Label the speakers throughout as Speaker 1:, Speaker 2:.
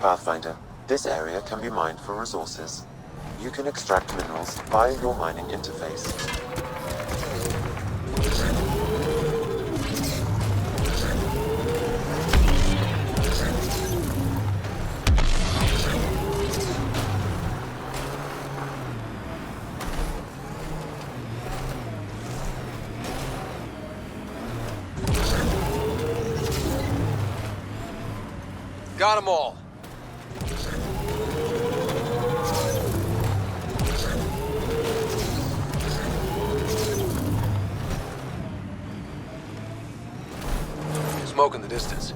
Speaker 1: Pathfinder, this area can be mined for resources. You can extract minerals via your mining interface.
Speaker 2: Got them all. Smoke in the distance.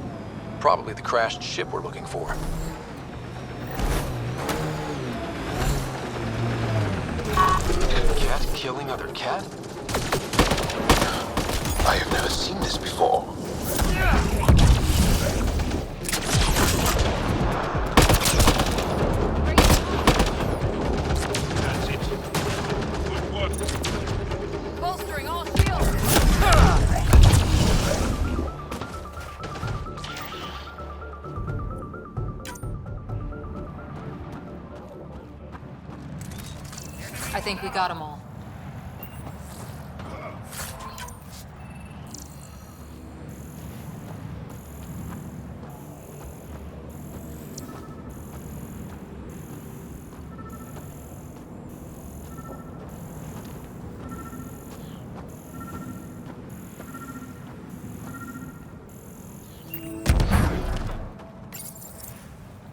Speaker 2: Probably the crashed ship we're looking for. Kett killing other Kett?
Speaker 3: I have never seen this before.
Speaker 4: That's it. Good work.
Speaker 5: Bolstering all shields. I think we got them all.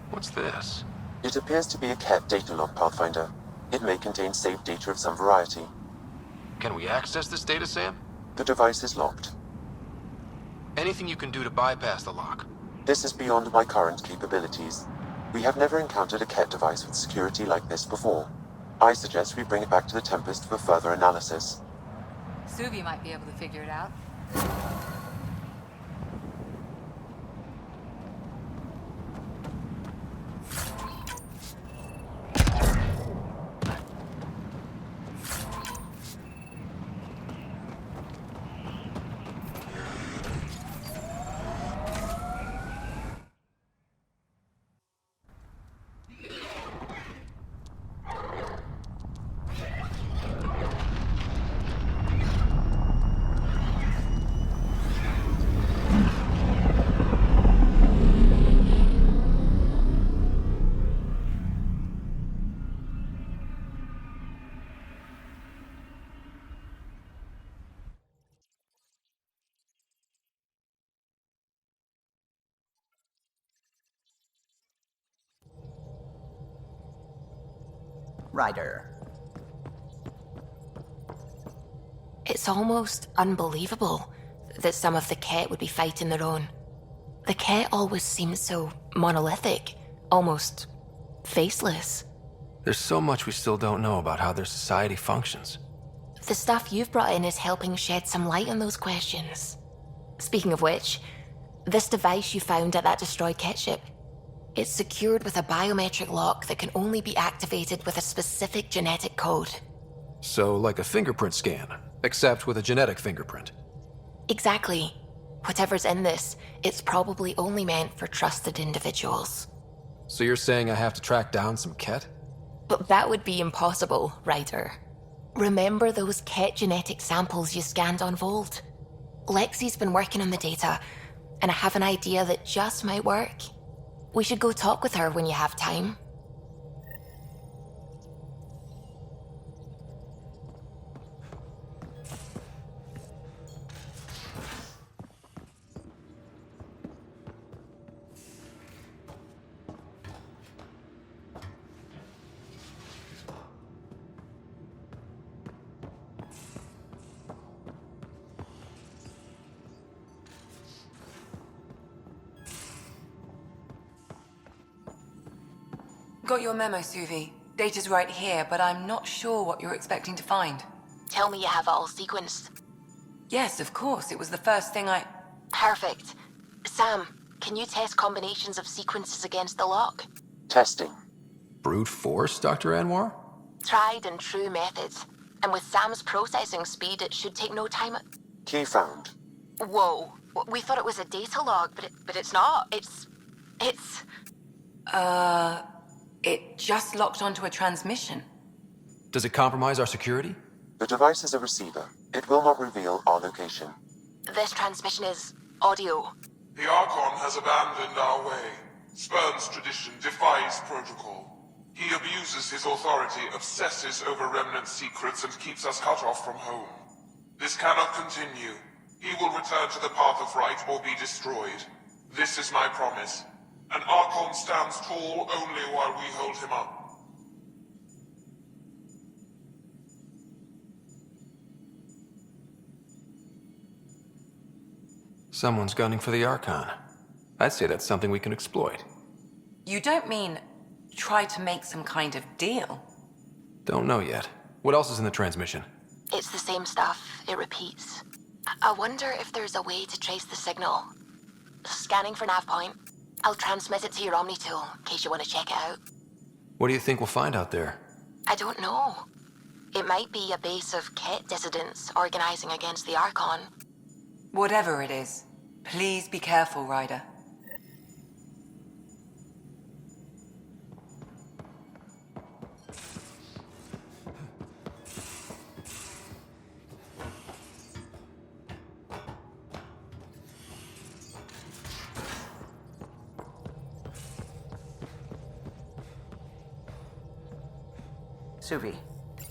Speaker 2: What's this?
Speaker 1: It appears to be a Kett data log, Pathfinder. It may contain saved data of some variety.
Speaker 2: Can we access this data, Sam?
Speaker 1: The device is locked.
Speaker 2: Anything you can do to bypass the lock?
Speaker 1: This is beyond my current capabilities. We have never encountered a Kett device with security like this before. I suggest we bring it back to the Tempest for further analysis.
Speaker 5: Suvi might be able to figure it out.
Speaker 6: Ryder.
Speaker 7: It's almost unbelievable that some of the Kett would be fighting their own. The Kett always seemed so monolithic, almost faceless.
Speaker 2: There's so much we still don't know about how their society functions.
Speaker 7: The stuff you've brought in is helping shed some light on those questions. Speaking of which, this device you found at that destroyed Kett ship, it's secured with a biometric lock that can only be activated with a specific genetic code.
Speaker 2: So, like a fingerprint scan, except with a genetic fingerprint.
Speaker 7: Exactly. Whatever's in this, it's probably only meant for trusted individuals.
Speaker 2: So you're saying I have to track down some Kett?
Speaker 7: But that would be impossible, Ryder. Remember those Kett genetic samples you scanned on Volt? Lexi's been working on the data, and I have an idea that just might work. We should go talk with her when you have time.
Speaker 8: Got your memo, Suvi. Data's right here, but I'm not sure what you're expecting to find.
Speaker 7: Tell me you have it all sequenced.
Speaker 8: Yes, of course. It was the first thing I...
Speaker 7: Perfect. Sam, can you test combinations of sequences against the lock?
Speaker 1: Testing.
Speaker 2: Brute force, Dr. Anwar?
Speaker 7: Tried and true methods. And with Sam's processing speed, it should take no time.
Speaker 1: Key found.
Speaker 7: Whoa. We thought it was a data log, but it's not. It's...
Speaker 8: It just locked onto a transmission.
Speaker 2: Does it compromise our security?
Speaker 1: The device is a receiver. It will not reveal our location.
Speaker 7: This transmission is audio.
Speaker 4: The Archon has abandoned our way, spurns tradition, defies protocol. He abuses his authority, obsesses over Remnant secrets, and keeps us cut off from home. This cannot continue. He will return to the path of right or be destroyed. This is my promise. An Archon stands tall only while we hold him up.
Speaker 2: Someone's gunning for the Archon. I'd say that's something we can exploit.
Speaker 8: You don't mean try to make some kind of deal?
Speaker 2: Don't know yet. What else is in the transmission?
Speaker 7: It's the same stuff. It repeats. I wonder if there's a way to trace the signal. Scanning for nav point. I'll transmit it to your Omni tool, in case you want to check it out.
Speaker 2: What do you think we'll find out there?
Speaker 7: I don't know. It might be a base of Kett dissidents organizing against the Archon.
Speaker 8: Whatever it is, please be careful, Ryder.
Speaker 6: Suvi,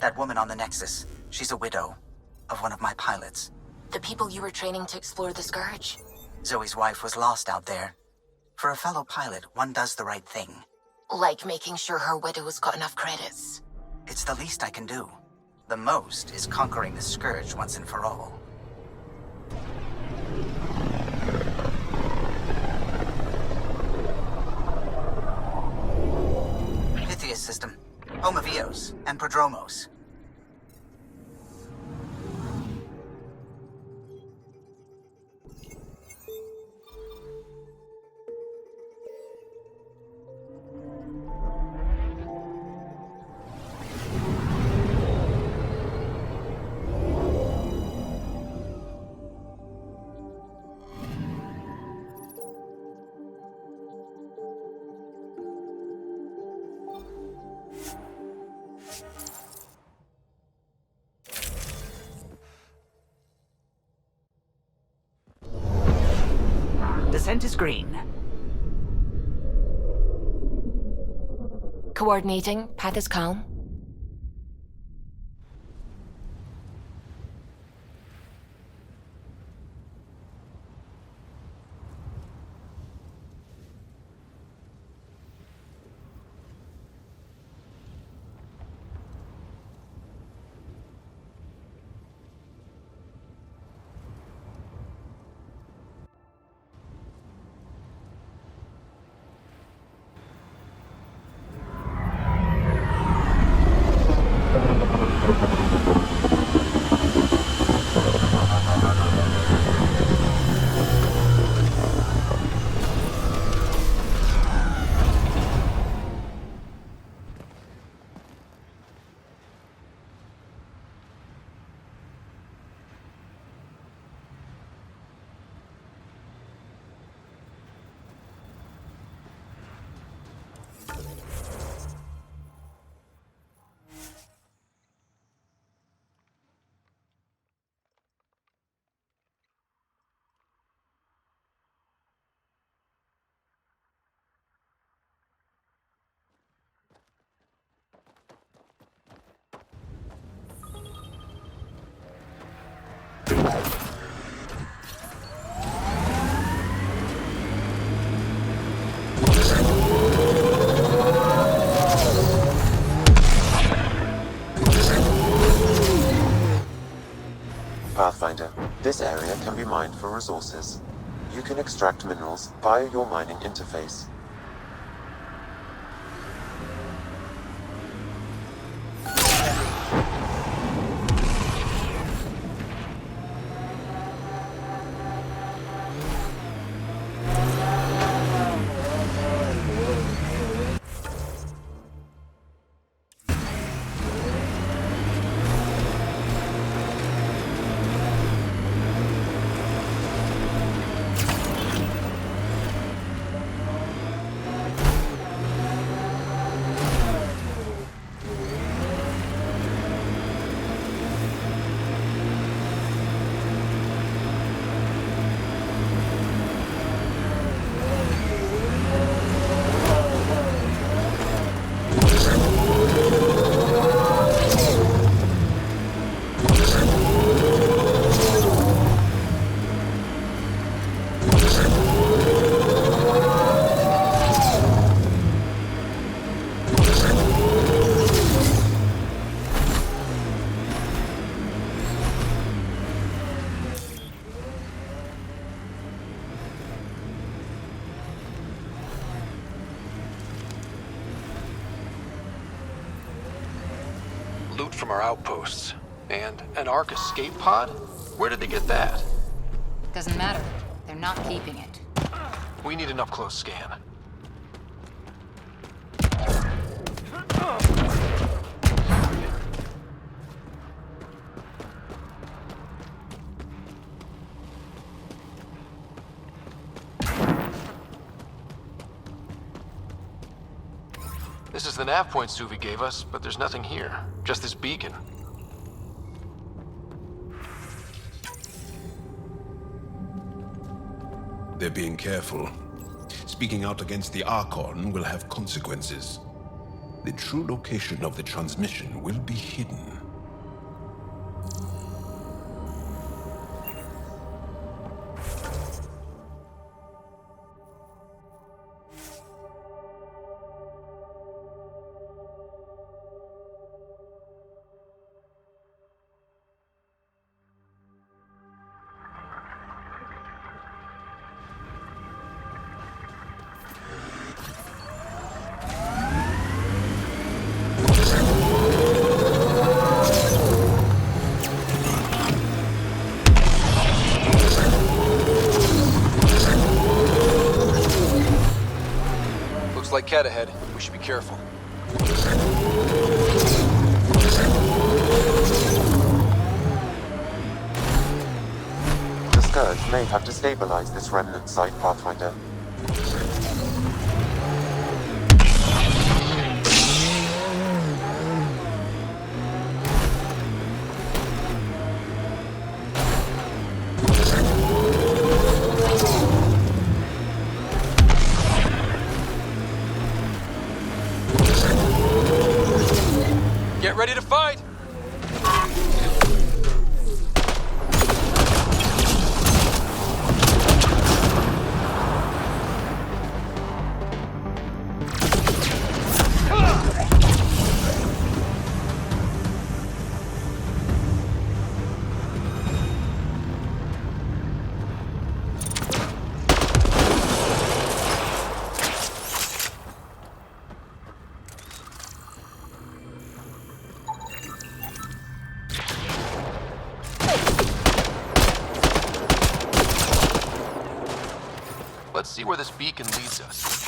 Speaker 6: that woman on the Nexus, she's a widow of one of my pilots.
Speaker 7: The people you were training to explore the Scourge?
Speaker 6: Zoe's wife was lost out there. For a fellow pilot, one does the right thing.
Speaker 7: Like making sure her widow's got enough credits.
Speaker 6: It's the least I can do. The most is conquering the Scourge once and for all. Pythias system. Home of Eos and Prodromos.
Speaker 9: Descent is green.
Speaker 7: Coordinating. Path is calm.
Speaker 1: Pathfinder, this area can be mined for resources. You can extract minerals via your mining interface.
Speaker 2: from our outposts. And an Ark escape pod? Where did they get that?
Speaker 5: Doesn't matter. They're not keeping it.
Speaker 2: We need an up-close scan. This is the nav point Suvi gave us, but there's nothing here. Just this beacon.
Speaker 3: They're being careful. Speaking out against the Archon will have consequences. The true location of the transmission will be hidden.
Speaker 2: Looks like Kett ahead. We should be careful.
Speaker 1: The Scourge may have to stabilize this remnant site, Pathfinder.
Speaker 2: Get ready to fight! Let's see where this beacon leads us.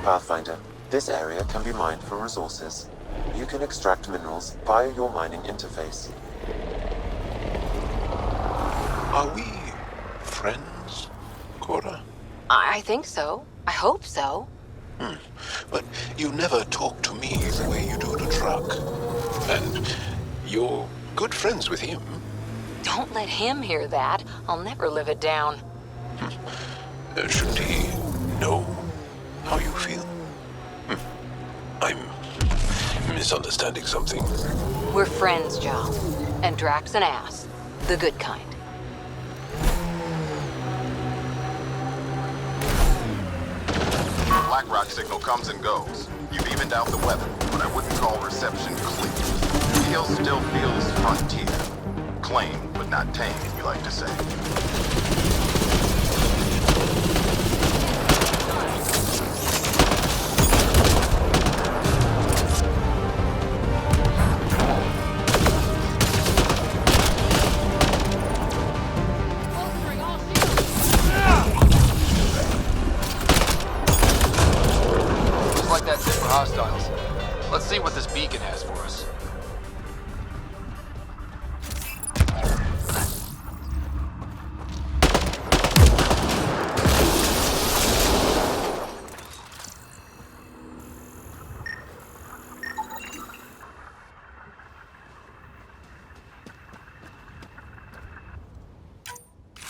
Speaker 1: Pathfinder, this area can be mined for resources. You can extract minerals via your mining interface.
Speaker 3: Are we friends, Cora?
Speaker 7: I think so. I hope so.
Speaker 3: But you never talk to me the way you do to Truck. And you're good friends with him.
Speaker 7: Don't let him hear that. I'll never live it down.
Speaker 3: Shouldn't he know how you feel? I'm misunderstanding something.
Speaker 7: We're friends, Joe. And Drax an ass. The good kind.
Speaker 10: BlackRock signal comes and goes. You've evened out the weather, but I wouldn't call reception clear. The hill still feels frontier. Claimed, but not tamed, you like to say.
Speaker 2: Looks like that's it for hostiles. Let's see what this beacon has for us.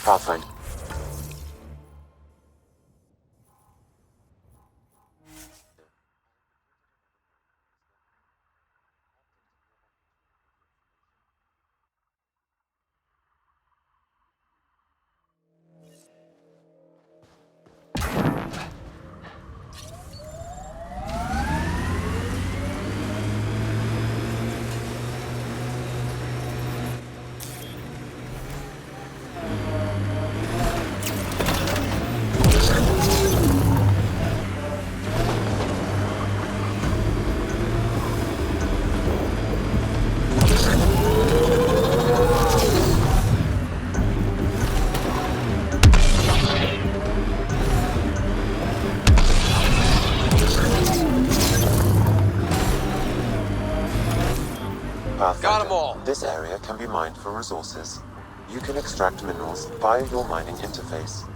Speaker 1: Pathfinder.
Speaker 2: Got 'em all.
Speaker 1: This area can be mined for resources. You can extract minerals via your mining interface.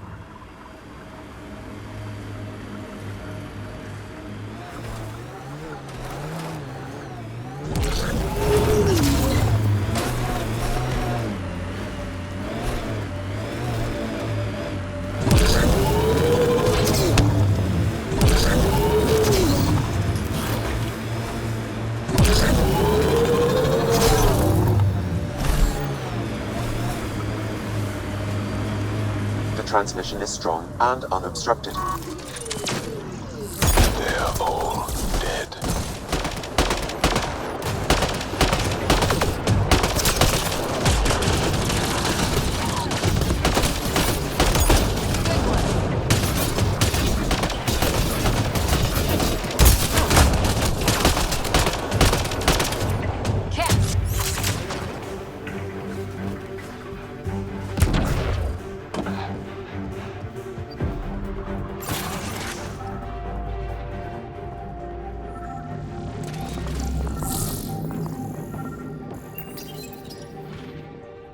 Speaker 1: Transmission is strong and unobstructed.
Speaker 3: They're all dead.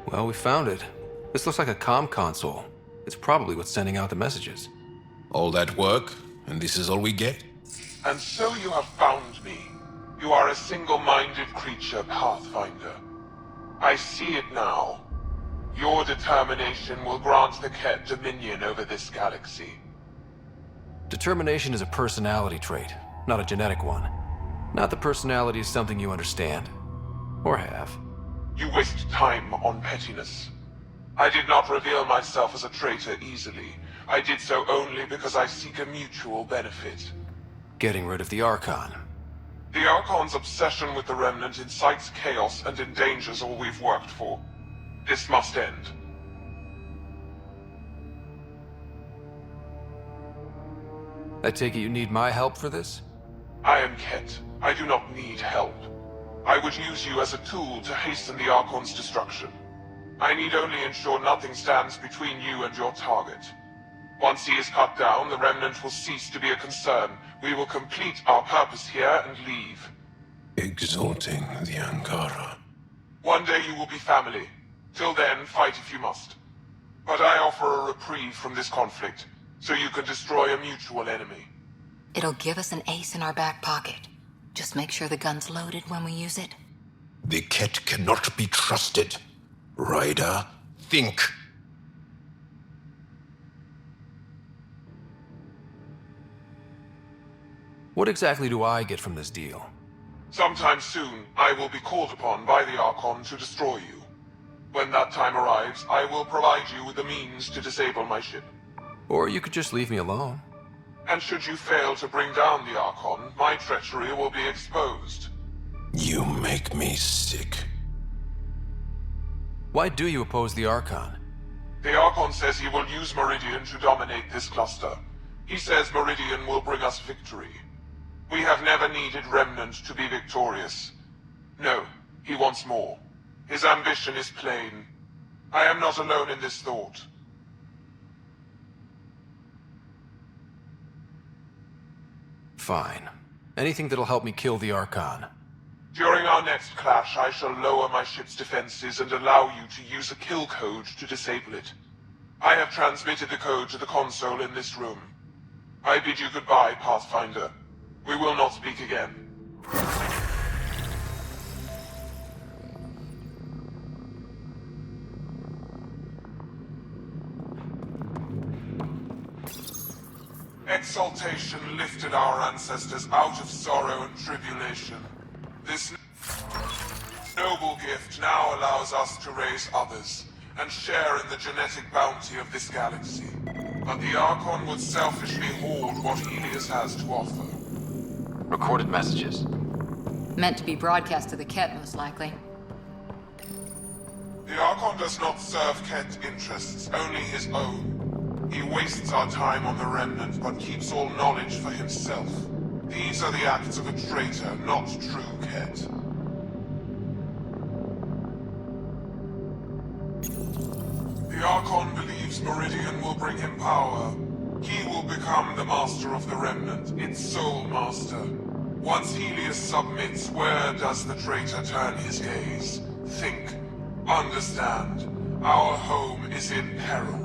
Speaker 2: Well, we found it. This looks like a comm console. It's probably what's sending out the messages.
Speaker 3: All that work, and this is all we get?
Speaker 4: And so you have found me. You are a single-minded creature, Pathfinder. I see it now. Your determination will grant the Kett dominion over this galaxy.
Speaker 2: Determination is a personality trait, not a genetic one. Not that personality is something you understand. Or have.
Speaker 4: You waste time on pettiness. I did not reveal myself as a traitor easily. I did so only because I seek a mutual benefit.
Speaker 2: Getting rid of the Archon.
Speaker 4: The Archon's obsession with the Remnant incites chaos and endangers all we've worked for. This must end.
Speaker 2: I take it you need my help for this?
Speaker 4: I am Kett. I do not need help. I would use you as a tool to hasten the Archon's destruction. I need only ensure nothing stands between you and your target. Once he is cut down, the Remnant will cease to be a concern. We will complete our purpose here and leave.
Speaker 3: Exalting the Ankara.
Speaker 4: One day you will be family. Till then, fight if you must. But I offer a reprieve from this conflict, so you can destroy a mutual enemy.
Speaker 5: It'll give us an ace in our back pocket. Just make sure the gun's loaded when we use it.
Speaker 3: The Kett cannot be trusted. Ryder, think.
Speaker 2: What exactly do I get from this deal?
Speaker 4: Sometime soon, I will be called upon by the Archon to destroy you. When that time arrives, I will provide you with the means to disable my ship.
Speaker 2: Or you could just leave me alone.
Speaker 4: And should you fail to bring down the Archon, my treachery will be exposed.
Speaker 3: You make me sick.
Speaker 2: Why do you oppose the Archon?
Speaker 4: The Archon says he will use Meridian to dominate this cluster. He says Meridian will bring us victory. We have never needed Remnant to be victorious. No, he wants more. His ambition is plain. I am not alone in this thought.
Speaker 2: Fine. Anything that'll help me kill the Archon.
Speaker 4: During our next clash, I shall lower my ship's defenses and allow you to use a kill code to disable it. I have transmitted the code to the console in this room. I bid you goodbye, Pathfinder. We will not speak again. exaltation lifted our ancestors out of sorrow and tribulation. This noble gift now allows us to raise others, and share in the genetic bounty of this galaxy. But the Archon would selfishly hoard what Helios has to offer.
Speaker 2: Recorded messages.
Speaker 5: Meant to be broadcast to the Kett, most likely.
Speaker 4: The Archon does not serve Kett's interests, only his own. He wastes our time on the Remnant, but keeps all knowledge for himself. These are the acts of a traitor, not true Kett. The Archon believes Meridian will bring him power. He will become the master of the Remnant, its sole master. Once Helios submits, where does the traitor turn his gaze? Think. Understand. Our home is in peril.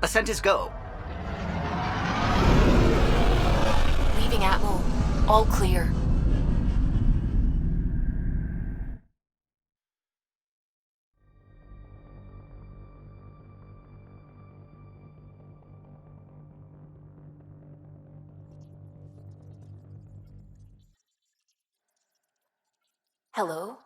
Speaker 9: Ascent is go.
Speaker 7: Leaving Atmo. All clear. Hello?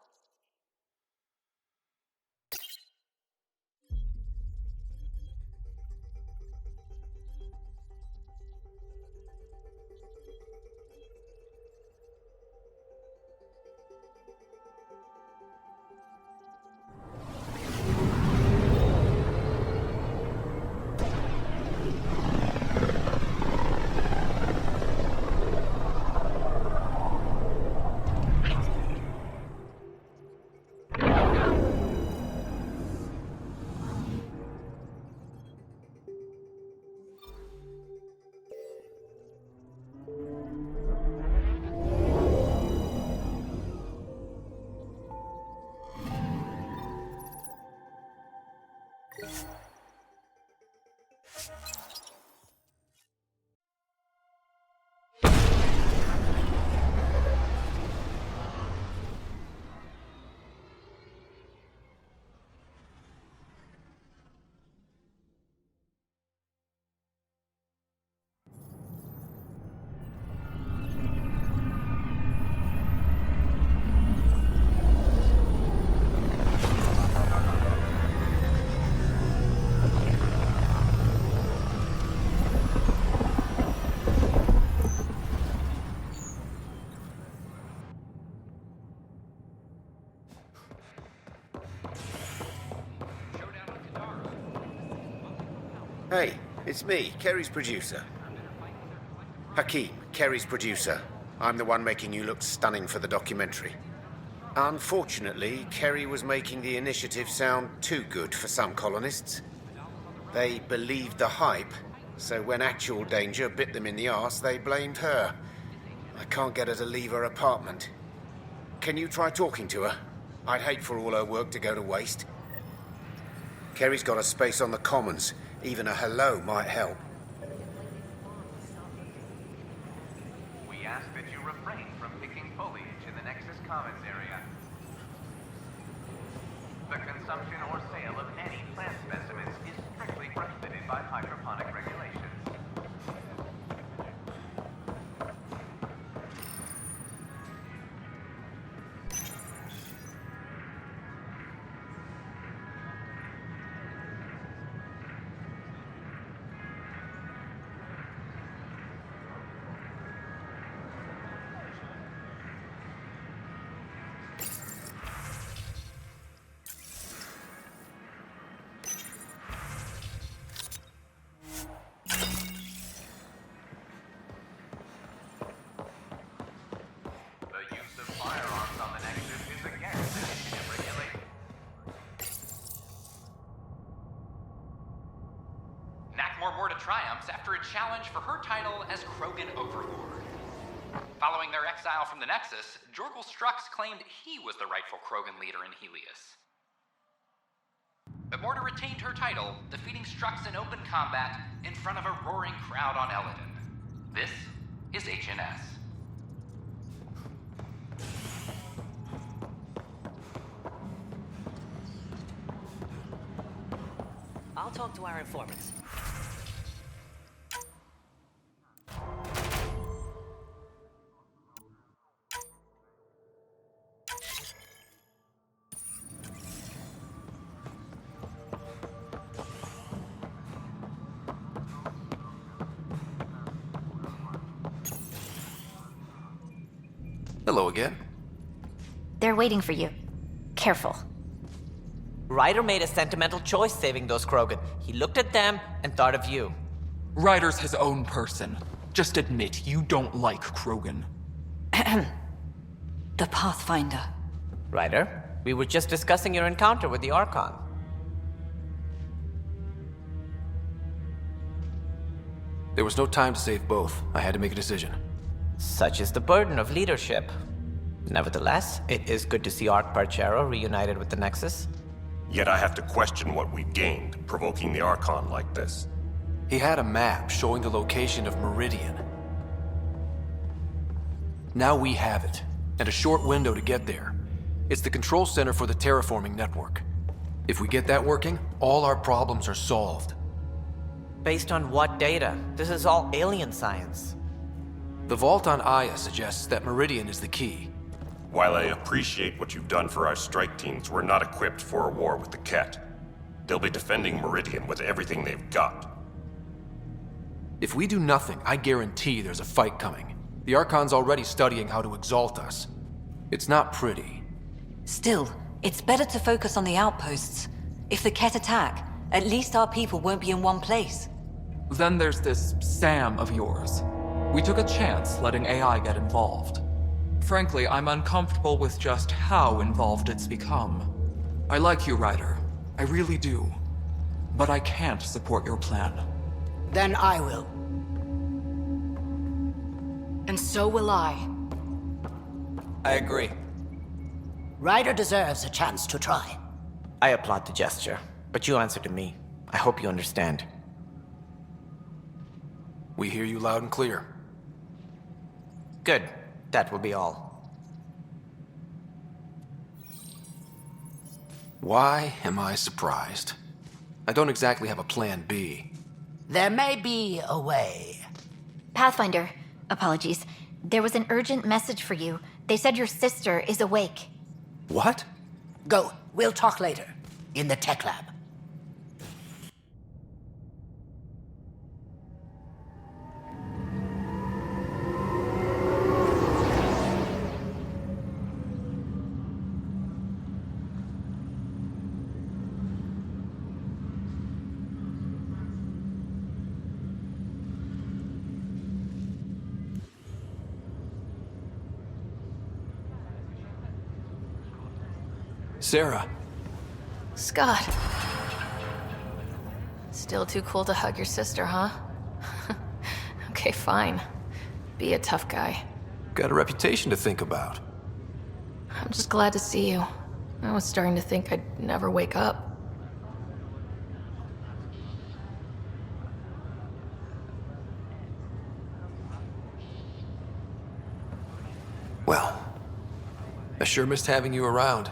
Speaker 11: Hey, it's me, Kerry's producer. Hakeem, Kerry's producer. I'm the one making you look stunning for the documentary. Unfortunately, Kerry was making the initiative sound too good for some colonists. They believed the hype, so when actual danger bit them in the arse, they blamed her. I can't get her to leave her apartment. Can you try talking to her? I'd hate for all her work to go to waste. Kerry's got a space on the Commons. Even a hello might help.
Speaker 12: We ask that you refrain from picking foliage in the Nexus Commons area. The consumption or sale of any plant specimens is strictly prohibited by hydroponic regulations.
Speaker 13: fronts after a challenge for her title as Krogan Overlord. Following their exile from the Nexus, Jorgal Strux claimed he was the rightful Krogan leader in Helios. But Morta retained her title, defeating Strux in open combat in front of a roaring crowd on Eladin. This is HNS.
Speaker 9: I'll talk to our informants.
Speaker 2: Hello again.
Speaker 14: They're waiting for you. Careful.
Speaker 9: Ryder made a sentimental choice saving those Krogan. He looked at them and thought of you.
Speaker 15: Ryder's his own person. Just admit you don't like Krogan.
Speaker 8: The Pathfinder.
Speaker 9: Ryder, we were just discussing your encounter with the Archon.
Speaker 2: There was no time to save both. I had to make a decision.
Speaker 9: Such is the burden of leadership. Nevertheless, it is good to see Arc Parchero reunited with the Nexus.
Speaker 16: Yet I have to question what we've gained, provoking the Archon like this.
Speaker 2: He had a map showing the location of Meridian. Now we have it, and a short window to get there. It's the control center for the terraforming network. If we get that working, all our problems are solved.
Speaker 9: Based on what data? This is all alien science.
Speaker 2: The vault on Aya suggests that Meridian is the key.
Speaker 16: While I appreciate what you've done for our strike teams, we're not equipped for a war with the Kett. They'll be defending Meridian with everything they've got.
Speaker 2: If we do nothing, I guarantee there's a fight coming. The Archon's already studying how to exalt us. It's not pretty.
Speaker 8: Still, it's better to focus on the outposts. If the Kett attack, at least our people won't be in one place.
Speaker 15: Then there's this Sam of yours. We took a chance letting AI get involved. Frankly, I'm uncomfortable with just how involved it's become. I like you, Ryder. I really do. But I can't support your plan.
Speaker 17: Then I will.
Speaker 8: And so will I.
Speaker 9: I agree.
Speaker 17: Ryder deserves a chance to try.
Speaker 9: I applaud the gesture, but you answer to me. I hope you understand.
Speaker 2: We hear you loud and clear.
Speaker 9: Good. That will be all.
Speaker 2: Why am I surprised? I don't exactly have a plan B.
Speaker 17: There may be a way.
Speaker 14: Pathfinder, apologies. There was an urgent message for you. They said your sister is awake.
Speaker 2: What?
Speaker 17: Go. We'll talk later. In the tech lab.
Speaker 2: Sarah.
Speaker 7: Scott. Still too cool to hug your sister, huh? Okay, fine. Be a tough guy.
Speaker 2: Got a reputation to think about.
Speaker 7: I'm just glad to see you. I was starting to think I'd never wake up.
Speaker 2: Well, I sure missed having you around.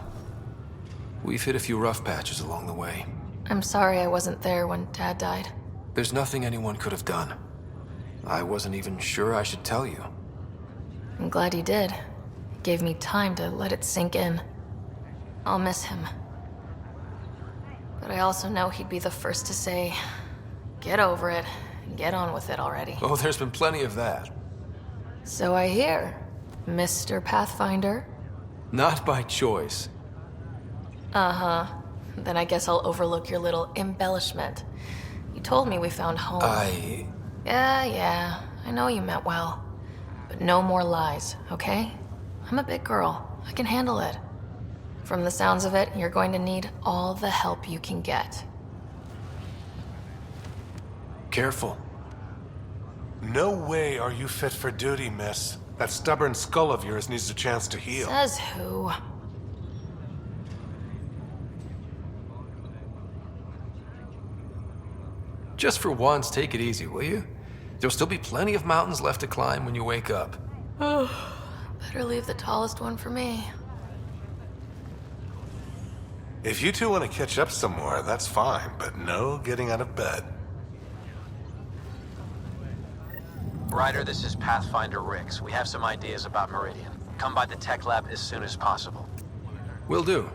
Speaker 2: We've hit a few rough patches along the way.
Speaker 7: I'm sorry I wasn't there when Dad died.
Speaker 2: There's nothing anyone could have done. I wasn't even sure I should tell you.
Speaker 7: I'm glad you did. It gave me time to let it sink in. I'll miss him. But I also know he'd be the first to say, get over it, and get on with it already.
Speaker 2: Oh, there's been plenty of that.
Speaker 7: So I hear, Mr. Pathfinder.
Speaker 2: Not by choice.
Speaker 7: Uh-huh. Then I guess I'll overlook your little embellishment. You told me we found home. Yeah, I know you meant well. But no more lies, okay? I'm a big girl. I can handle it. From the sounds of it, you're going to need all the help you can get.
Speaker 2: Careful.
Speaker 18: No way are you fit for duty, miss. That stubborn skull of yours needs a chance to heal.
Speaker 7: Says who?
Speaker 2: Just for once, take it easy, will you? There'll still be plenty of mountains left to climb when you wake up.
Speaker 7: Oh, better leave the tallest one for me.
Speaker 18: If you two want to catch up some more, that's fine, but no getting out of bed.
Speaker 19: Ryder, this is Pathfinder Rix. We have some ideas about Meridian. Come by the tech lab as soon as possible.
Speaker 2: Will do.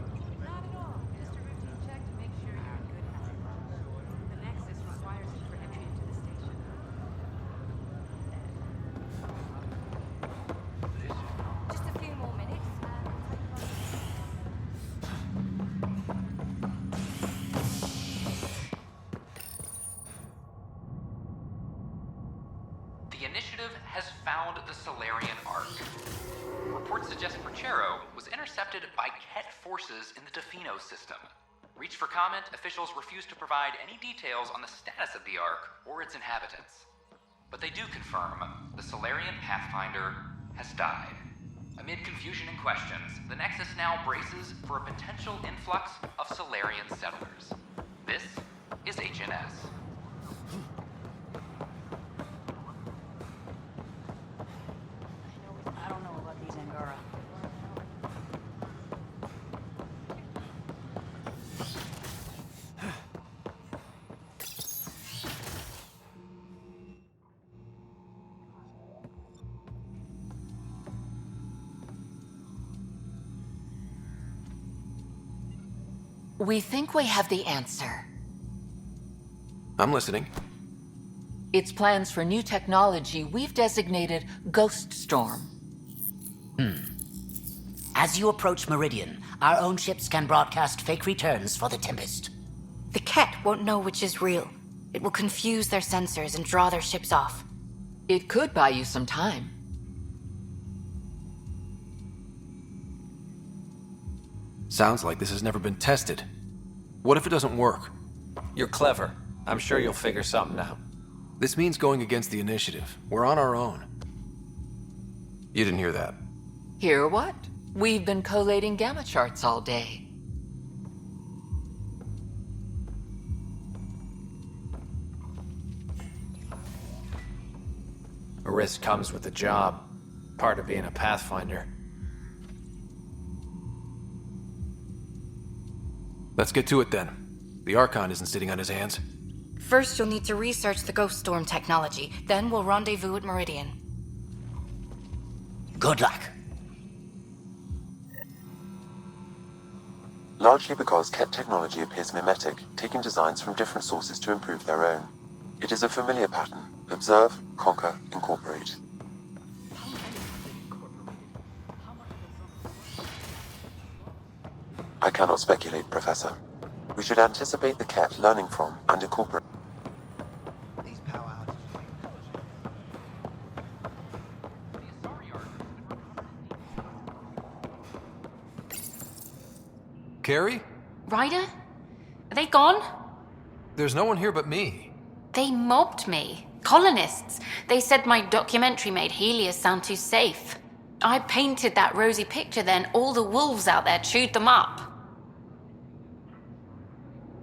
Speaker 13: The initiative has found the Solarian Ark. Reports suggest Perchero was intercepted by Kett forces in the Defino system. Reached for comment, officials refuse to provide any details on the status of the Ark or its inhabitants. But they do confirm the Solarian Pathfinder has died. Amid confusion and questions, the Nexus now braces for a potential influx of Solarian settlers. This is HNS.
Speaker 17: I don't know about these Angara.
Speaker 5: We think we have the answer.
Speaker 2: I'm listening.
Speaker 20: It's plans for new technology we've designated Ghost Storm.
Speaker 17: As you approach Meridian, our own ships can broadcast fake returns for the Tempest.
Speaker 5: The Kett won't know which is real. It will confuse their sensors and draw their ships off.
Speaker 20: It could buy you some time.
Speaker 2: Sounds like this has never been tested. What if it doesn't work?
Speaker 9: You're clever. I'm sure you'll figure something out.
Speaker 2: This means going against the initiative. We're on our own. You didn't hear that.
Speaker 20: Hear what? We've been collating gamma charts all day.
Speaker 9: A risk comes with the job. Part of being a Pathfinder.
Speaker 2: Let's get to it then. The Archon isn't sitting on his hands.
Speaker 5: First, you'll need to research the Ghost Storm technology. Then we'll rendezvous at Meridian.
Speaker 17: Good luck.
Speaker 1: Largely because Kett technology appears mimetic, taking designs from different sources to improve their own. It is a familiar pattern. Observe, conquer, incorporate. I cannot speculate, Professor. We should anticipate the Kett learning from and incorporate.
Speaker 2: Carrie?
Speaker 5: Ryder? Are they gone?
Speaker 2: There's no one here but me.
Speaker 5: They mobbed me. Colonists. They said my documentary made Helios sound too safe. I painted that rosy picture then. All the wolves out there chewed them up.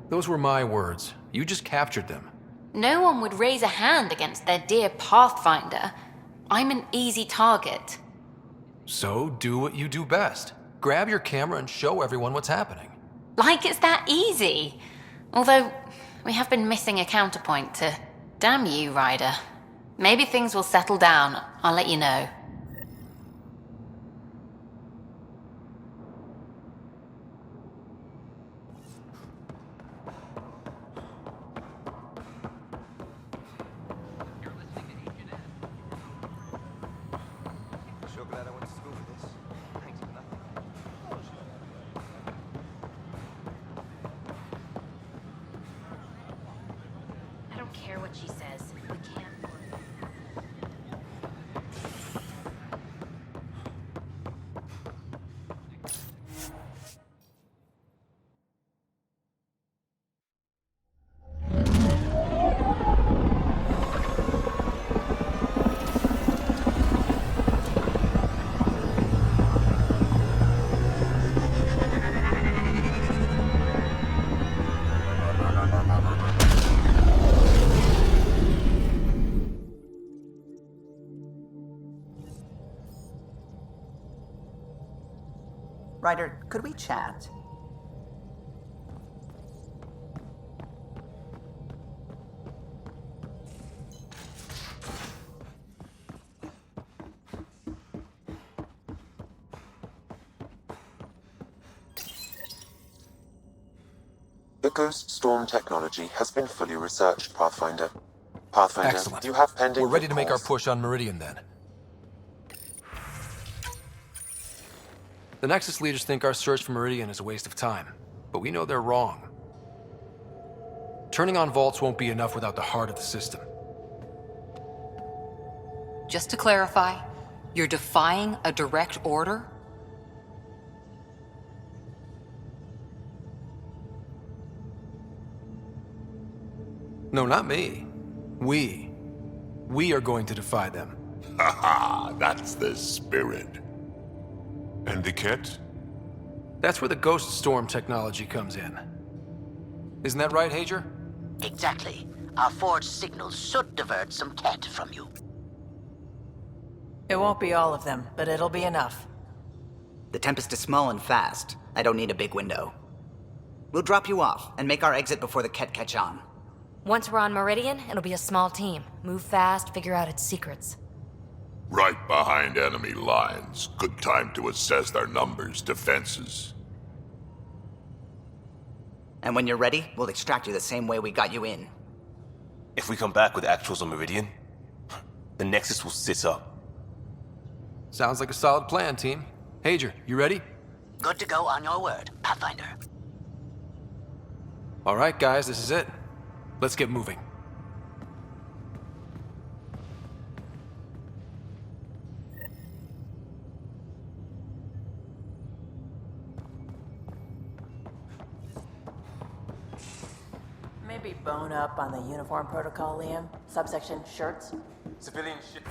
Speaker 2: Those were my words. You just captured them.
Speaker 5: No one would raise a hand against their dear Pathfinder. I'm an easy target.
Speaker 2: So do what you do best. Grab your camera and show everyone what's happening.
Speaker 5: Like it's that easy. Although, we have been missing a counterpoint to... Damn you, Ryder. Maybe things will settle down. I'll let you know.
Speaker 12: So glad I went to school for this. Thanks for nothing.
Speaker 14: I don't care what she says. We can't.
Speaker 6: Ryder, could we chat?
Speaker 1: The Ghost Storm technology has been fully researched, Pathfinder. Pathfinder,
Speaker 2: Excellent.
Speaker 1: you have pending...
Speaker 2: We're ready to make our
Speaker 1: recalls.
Speaker 2: push on Meridian then. The Nexus leaders think our search for Meridian is a waste of time, but we know they're wrong. Turning on vaults won't be enough without the heart of the system.
Speaker 8: Just to clarify, you're defying a direct order?
Speaker 2: No, not me. We are going to defy them.
Speaker 21: Haha, that's the spirit.
Speaker 18: And the Kett?
Speaker 2: That's where the Ghost Storm technology comes in. Isn't that right, Hager?
Speaker 17: Exactly. Our forged signals should divert some Kett from you.
Speaker 22: It won't be all of them, but it'll be enough.
Speaker 6: The Tempest is small and fast. I don't need a big window. We'll drop you off and make our exit before the Kett catch on.
Speaker 7: Once we're on Meridian, it'll be a small team. Move fast, figure out its secrets.
Speaker 21: Right behind enemy lines. Good time to assess their numbers, defenses.
Speaker 6: And when you're ready, we'll extract you the same way we got you in.
Speaker 23: If we come back with actuals on Meridian, the Nexus will sit up.
Speaker 2: Sounds like a solid plan, team. Hager, you ready?
Speaker 17: Good to go on your word, Pathfinder.
Speaker 2: All right, guys, this is it. Let's get moving.
Speaker 22: Maybe bone up on the uniform protocol, Liam. Subsection shirts.
Speaker 2: Civilian shit.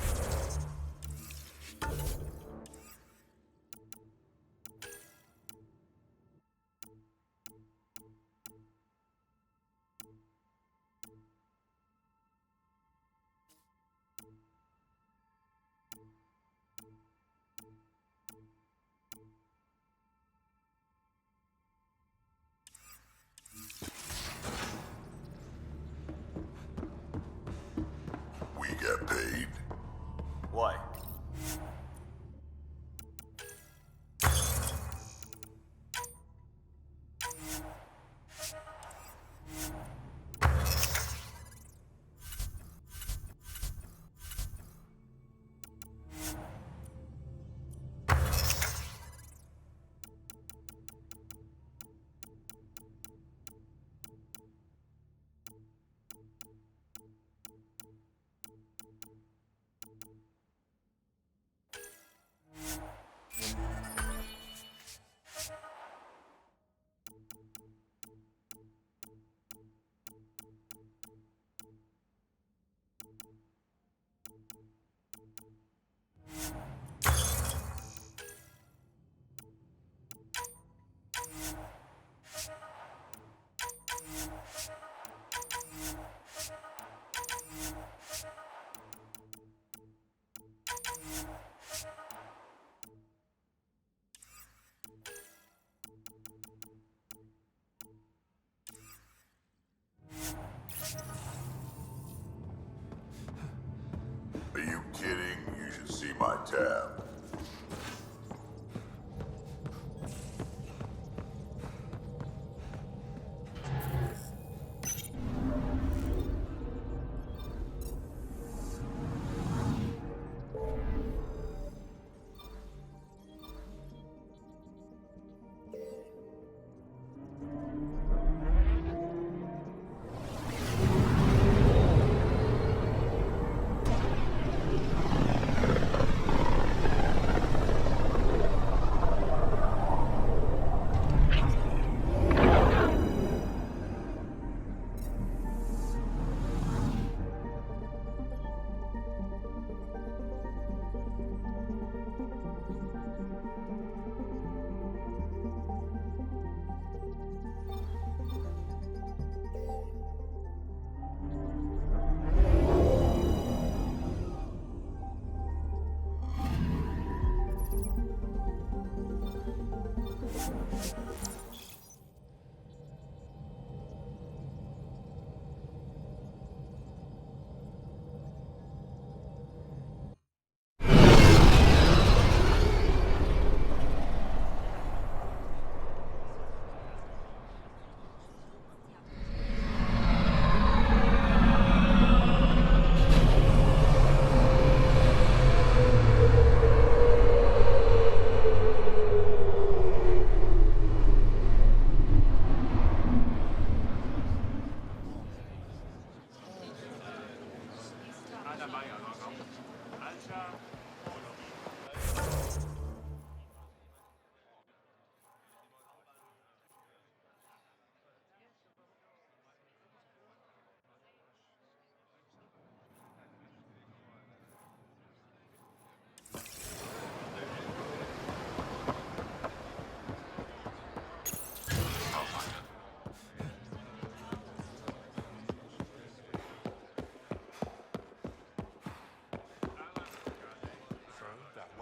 Speaker 21: We get paid.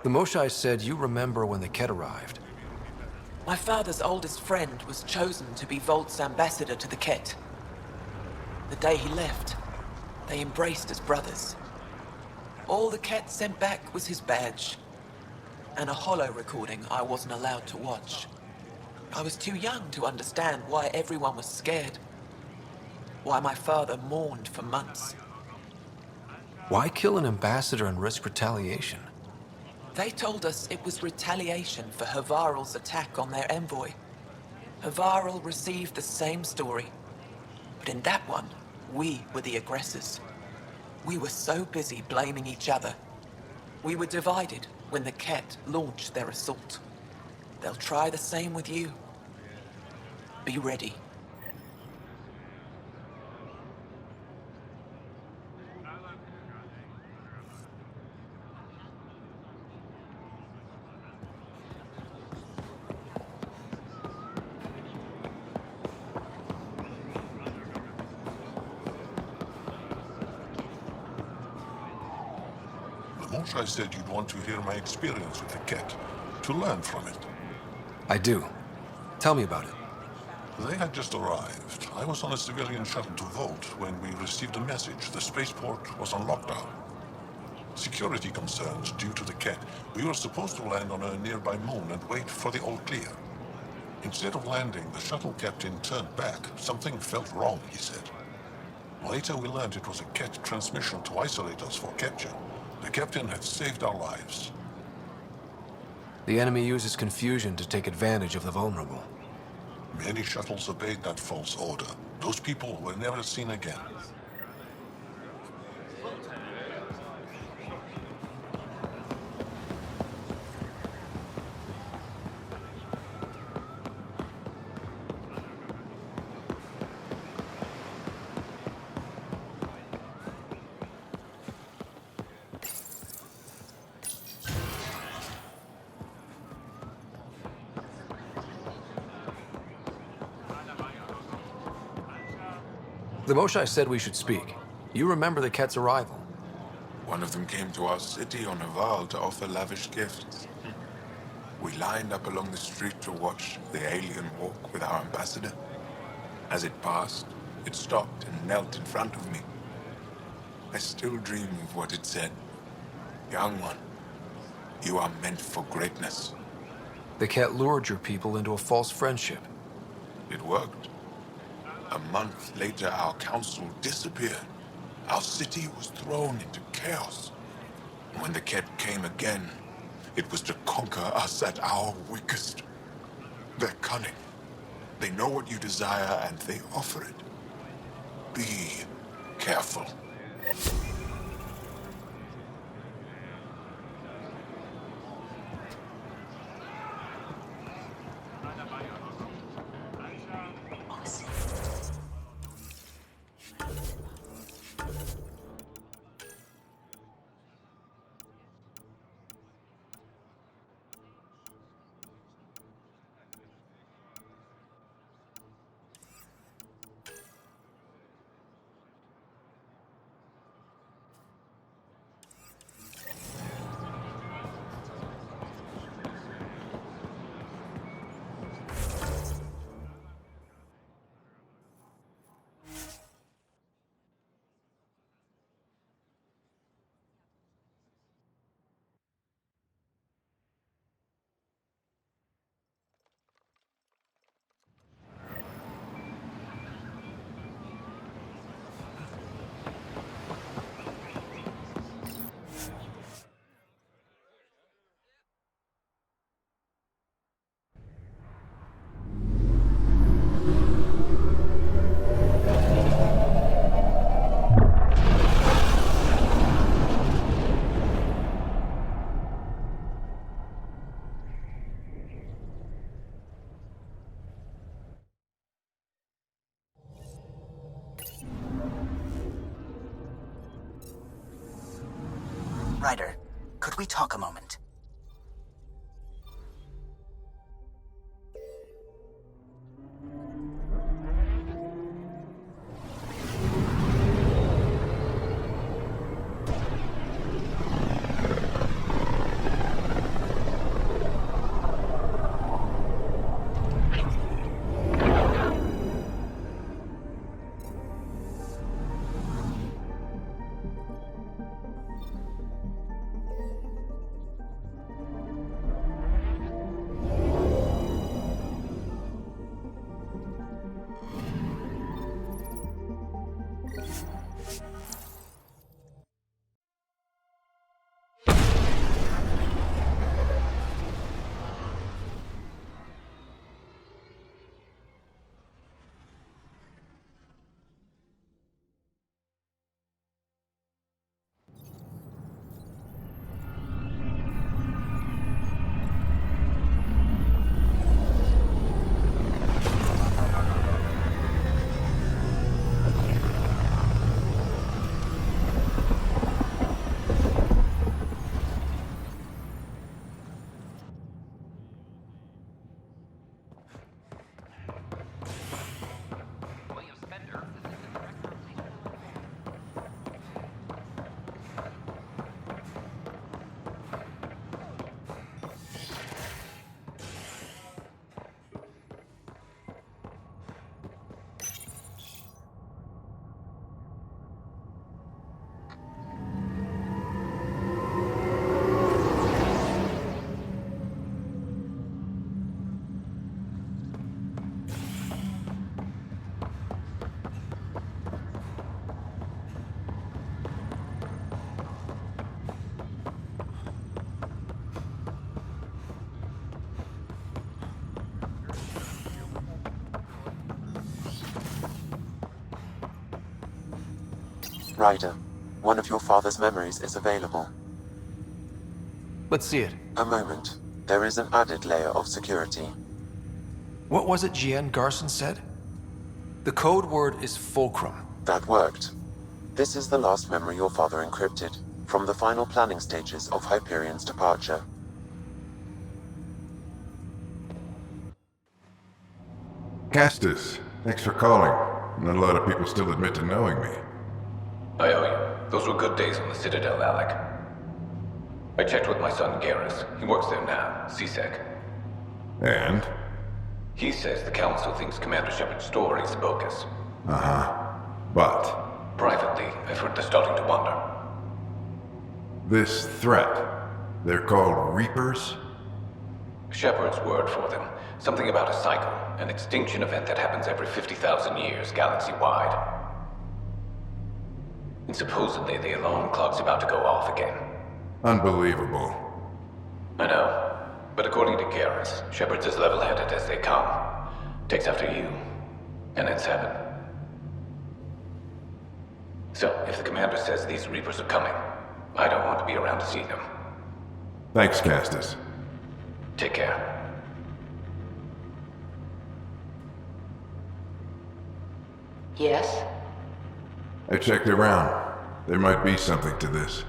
Speaker 2: The Moshai said you remember when the Kett arrived.
Speaker 3: My father's oldest friend was chosen to be Volt's ambassador to the Kett. The day he left, they embraced as brothers. All the Kett sent back was his badge, and a holo recording I wasn't allowed to watch. I was too young to understand why everyone was scared. Why my father mourned for months.
Speaker 2: Why kill an ambassador and risk retaliation?
Speaker 3: They told us it was retaliation for Havarl's attack on their envoy. Havarl received the same story, but in that one, we were the aggressors. We were so busy blaming each other. We were divided when the Kett launched their assault. They'll try the same with you. Be ready.
Speaker 4: I said you'd want to hear my experience with the Kett, to learn from it.
Speaker 2: I do. Tell me about it.
Speaker 4: They had just arrived. I was on a civilian shuttle to Volt when we received a message. The spaceport was on lockdown. Security concerns due to the Kett. We were supposed to land on a nearby moon and wait for the all clear. Instead of landing, the shuttle captain turned back. Something felt wrong, he said. Later we learned it was a Kett transmission to isolate us for capture. The captain had saved our lives.
Speaker 2: The enemy uses confusion to take advantage of the vulnerable.
Speaker 4: Many shuttles obeyed that false order. Those people were never seen again.
Speaker 2: The Moshai said we should speak. You remember the Kett's arrival.
Speaker 10: One of them came to our city on a vow to offer lavish gifts. We lined up along the street to watch the alien walk with our ambassador. As it passed, it stopped and knelt in front of me. I still dream of what it said. Young one, you are meant for greatness.
Speaker 2: The Kett lured your people into a false friendship.
Speaker 10: It worked. A month later, our council disappeared. Our city was thrown into chaos. When the Kett came again, it was to conquer us at our weakest. They're cunning. They know what you desire and they offer it. Be careful.
Speaker 6: Ryder, could we talk a moment?
Speaker 1: Ryder, one of your father's memories is available.
Speaker 2: Let's see it.
Speaker 1: A moment. There is an added layer of security.
Speaker 2: What was it GN Garson said? The code word is fulcrum.
Speaker 1: That worked. This is the last memory your father encrypted, from the final planning stages of Hyperion's departure.
Speaker 11: Castus, thanks for calling. Not a lot of people still admit to knowing me.
Speaker 15: I owe you. Those were good days on the Citadel, Alec. I checked with my son Garrus. He works there now, CSEC.
Speaker 11: And?
Speaker 15: He says the Council thinks Commander Shepard's story is bogus.
Speaker 11: Uh-huh. But?
Speaker 15: Privately, I've heard they're starting to wonder.
Speaker 11: This threat, they're called Reapers?
Speaker 15: Shepard's word for them. Something about a cycle, an extinction event that happens every 50,000 years, galaxy-wide. And supposedly the alarm clock's about to go off again.
Speaker 11: Unbelievable.
Speaker 15: I know. But according to Garrus, Shepard's as level-headed as they come. Takes after you. And it's heaven. So, if the commander says these Reapers are coming, I don't want to be around to see them.
Speaker 11: Thanks, Castus.
Speaker 15: Take care.
Speaker 20: Yes?
Speaker 11: I checked around. There might be something to this.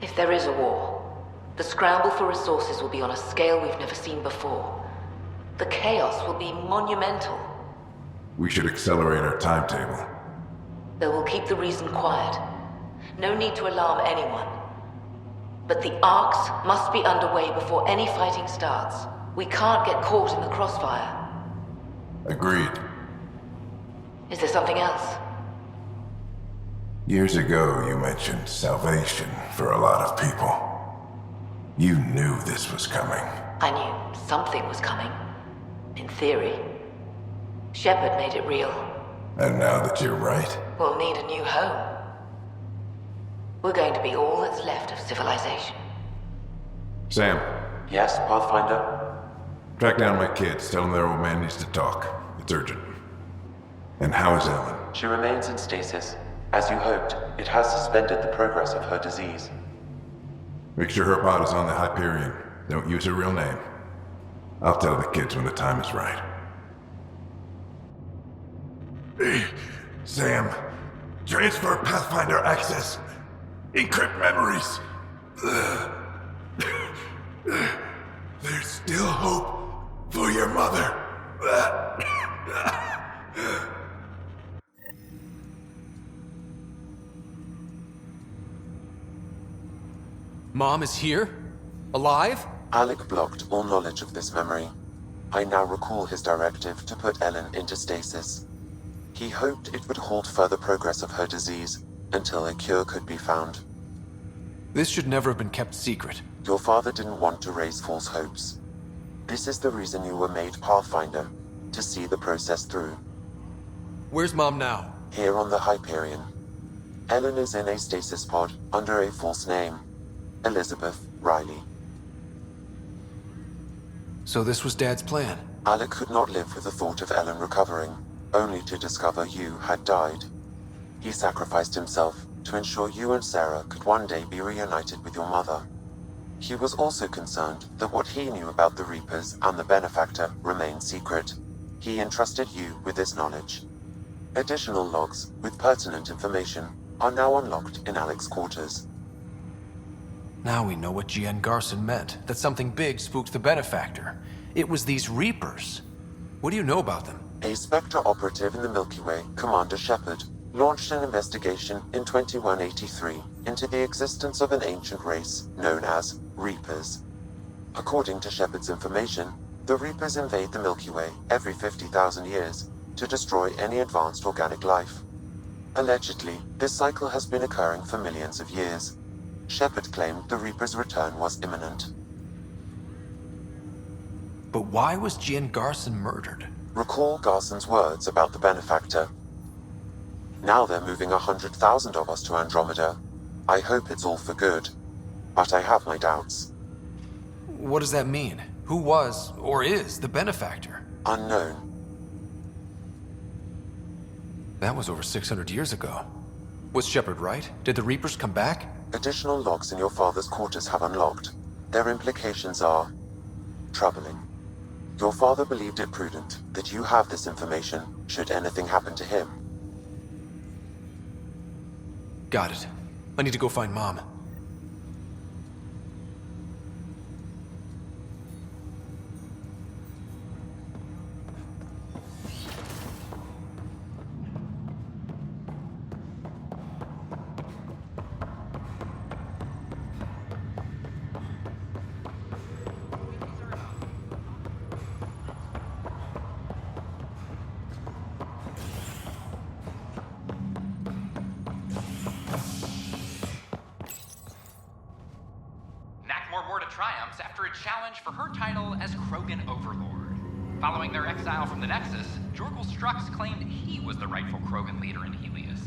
Speaker 7: If there is a war, the scramble for resources will be on a scale we've never seen before. The chaos will be monumental.
Speaker 11: We should accelerate our timetable.
Speaker 7: Though we'll keep the reason quiet. No need to alarm anyone. But the arcs must be underway before any fighting starts. We can't get caught in the crossfire.
Speaker 11: Agreed.
Speaker 7: Is there something else?
Speaker 11: Years ago, you mentioned salvation for a lot of people. You knew this was coming.
Speaker 7: I knew something was coming. In theory. Shepard made it real.
Speaker 11: And now that you're right,
Speaker 7: We'll need a new home. We're going to be all that's left of civilization.
Speaker 11: Sam,
Speaker 1: Yes, Pathfinder?
Speaker 11: track down my kids. Tell them their old man needs to talk. It's urgent. And how is Ellen?
Speaker 1: She remains in stasis. As you hoped, it has suspended the progress of her disease.
Speaker 11: Make sure her pod is on the Hyperion. Don't use her real name. I'll tell the kids when the time is right. Sam, transfer Pathfinder access. Encrypt memories. There's still hope for your mother.
Speaker 2: Mom is here? Alive?
Speaker 1: Alec blocked all knowledge of this memory. I now recall his directive to put Ellen into stasis. He hoped it would halt further progress of her disease until a cure could be found.
Speaker 2: This should never have been kept secret.
Speaker 1: Your father didn't want to raise false hopes. This is the reason you were made Pathfinder, to see the process through.
Speaker 2: Where's Mom now?
Speaker 1: Here on the Hyperion. Ellen is in a stasis pod under a false name. Elizabeth Riley.
Speaker 2: So this was Dad's plan?
Speaker 1: Alec could not live with the thought of Ellen recovering, only to discover you had died. He sacrificed himself to ensure you and Sarah could one day be reunited with your mother. He was also concerned that what he knew about the Reapers and the Benefactor remained secret. He entrusted you with this knowledge. Additional logs with pertinent information are now unlocked in Alec's quarters.
Speaker 2: Now we know what GN Garson meant, that something big spooked the Benefactor. It was these Reapers. What do you know about them?
Speaker 1: A Spectre operative in the Milky Way, Commander Shepard, launched an investigation in 2183 into the existence of an ancient race known as Reapers. According to Shepard's information, the Reapers invade the Milky Way every 50,000 years to destroy any advanced organic life. Allegedly, this cycle has been occurring for millions of years. Shepard claimed the Reaper's return was imminent.
Speaker 2: But why was GN Garson murdered?
Speaker 1: Recall Garson's words about the Benefactor. Now they're moving 100,000 of us to Andromeda. I hope it's all for good, but I have my doubts.
Speaker 2: What does that mean? Who was, or is, the benefactor?
Speaker 1: Unknown.
Speaker 2: That was over 600 years ago. Was Shepard right? Did the Reapers come back?
Speaker 1: Additional logs in your father's quarters have unlocked. Their implications are troubling. Your father believed it prudent that you have this information should anything happen to him.
Speaker 2: Got it. I need to go find Mom.
Speaker 13: triumphs after a challenge for her title as Krogan Overlord. Following their exile from the Nexus, Jorgal Strux claimed he was the rightful Krogan leader in Helios.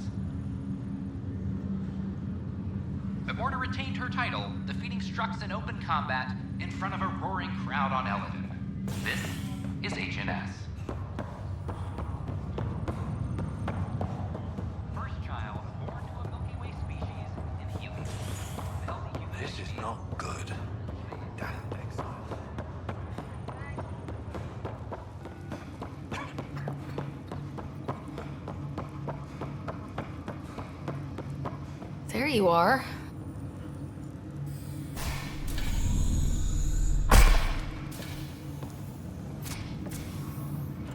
Speaker 13: But Morta retained her title, defeating Strux in open combat in front of a roaring crowd on Eladin. This is HNS. First child born to a Milky Way species in Helios.
Speaker 18: This is not good.
Speaker 7: There you are.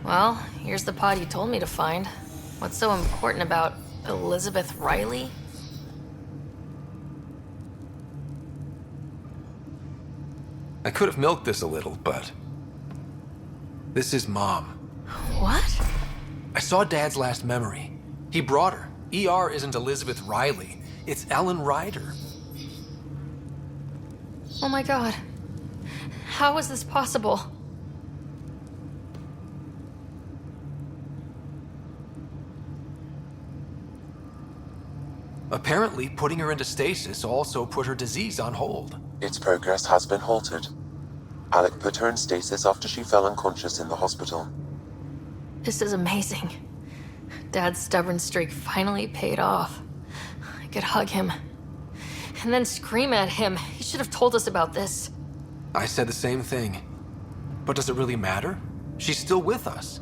Speaker 7: Well, here's the pod you told me to find. What's so important about Elizabeth Riley?
Speaker 2: I could have milked this a little, but... this is Mom.
Speaker 7: What?
Speaker 2: I saw Dad's last memory. He brought her. ER isn't Elizabeth Riley. It's Ellen Ryder.
Speaker 7: Oh my god. How is this possible?
Speaker 2: Apparently, putting her into stasis also put her disease on hold.
Speaker 1: Its progress has been halted. Alec put her in stasis after she fell unconscious in the hospital.
Speaker 7: This is amazing. Dad's stubborn streak finally paid off. I could hug him. And then scream at him. He should have told us about this.
Speaker 2: I said the same thing. But does it really matter? She's still with us.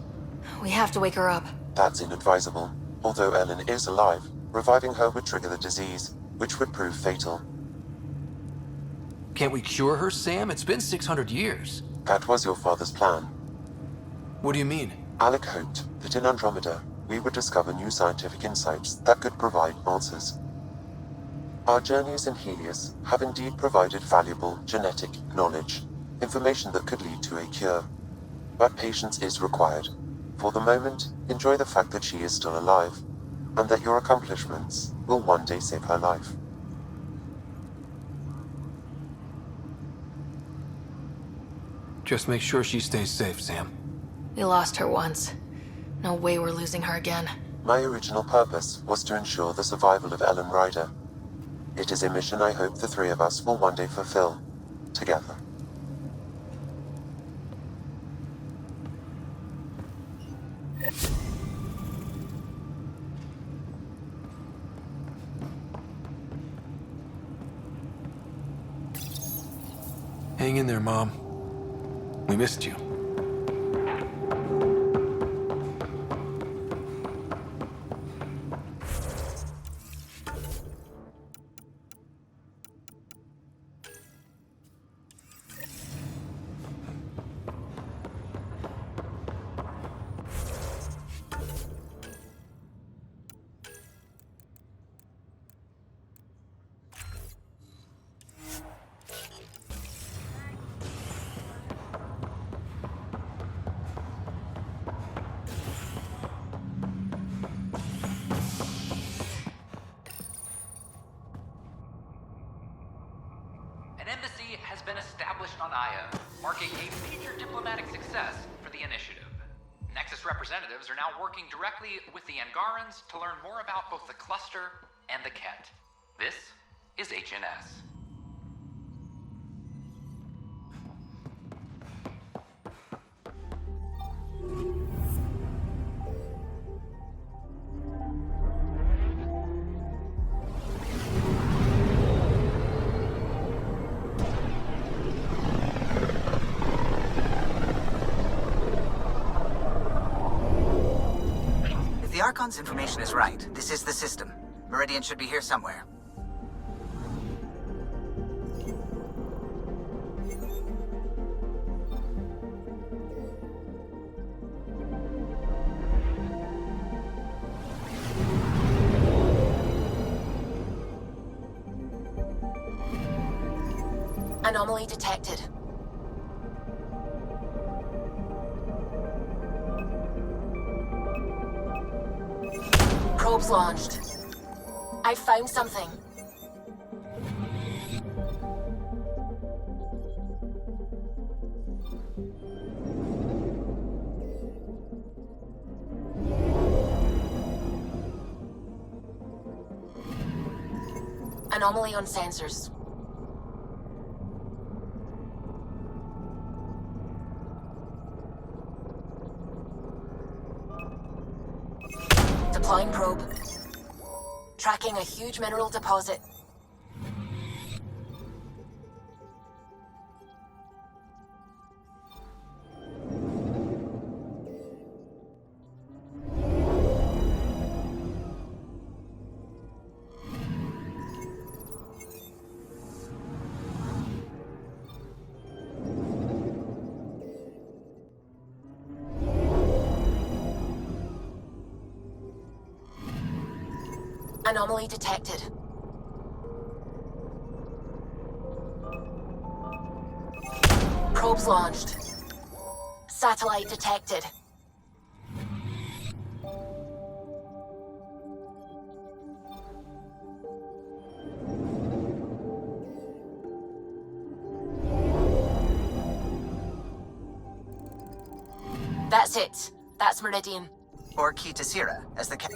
Speaker 7: We have to wake her up.
Speaker 1: That's inadvisable. Although Ellen is alive, reviving her would trigger the disease, which would prove fatal.
Speaker 2: Can't we cure her, Sam? It's been 600 years.
Speaker 1: That was your father's plan.
Speaker 2: What do you mean?
Speaker 1: Alec hoped that in Andromeda, we would discover new scientific insights that could provide answers. Our journeys in Helios have indeed provided valuable genetic knowledge, information that could lead to a cure. But patience is required. For the moment, enjoy the fact that she is still alive, and that your accomplishments will one day save her life.
Speaker 2: Just make sure she stays safe, Sam.
Speaker 7: We lost her once. No way we're losing her again.
Speaker 1: My original purpose was to ensure the survival of Ellen Ryder. It is a mission I hope the three of us will one day fulfill, together.
Speaker 2: Hang in there, Mom. We missed you.
Speaker 13: marking a major diplomatic success for the initiative. Nexus representatives are now working directly with the Angarans to learn more about both the cluster and the Kett. This is HNS.
Speaker 6: Archon's information is right. This is the system. Meridian should be here somewhere.
Speaker 7: Anomaly detected. Probes launched. I found something. Anomaly on sensors. Deploying probe. Tracking a huge mineral deposit. Anomaly detected. Probes launched. Satellite detected. That's it. That's Meridian.
Speaker 6: Or Key to Sierra, as the Kett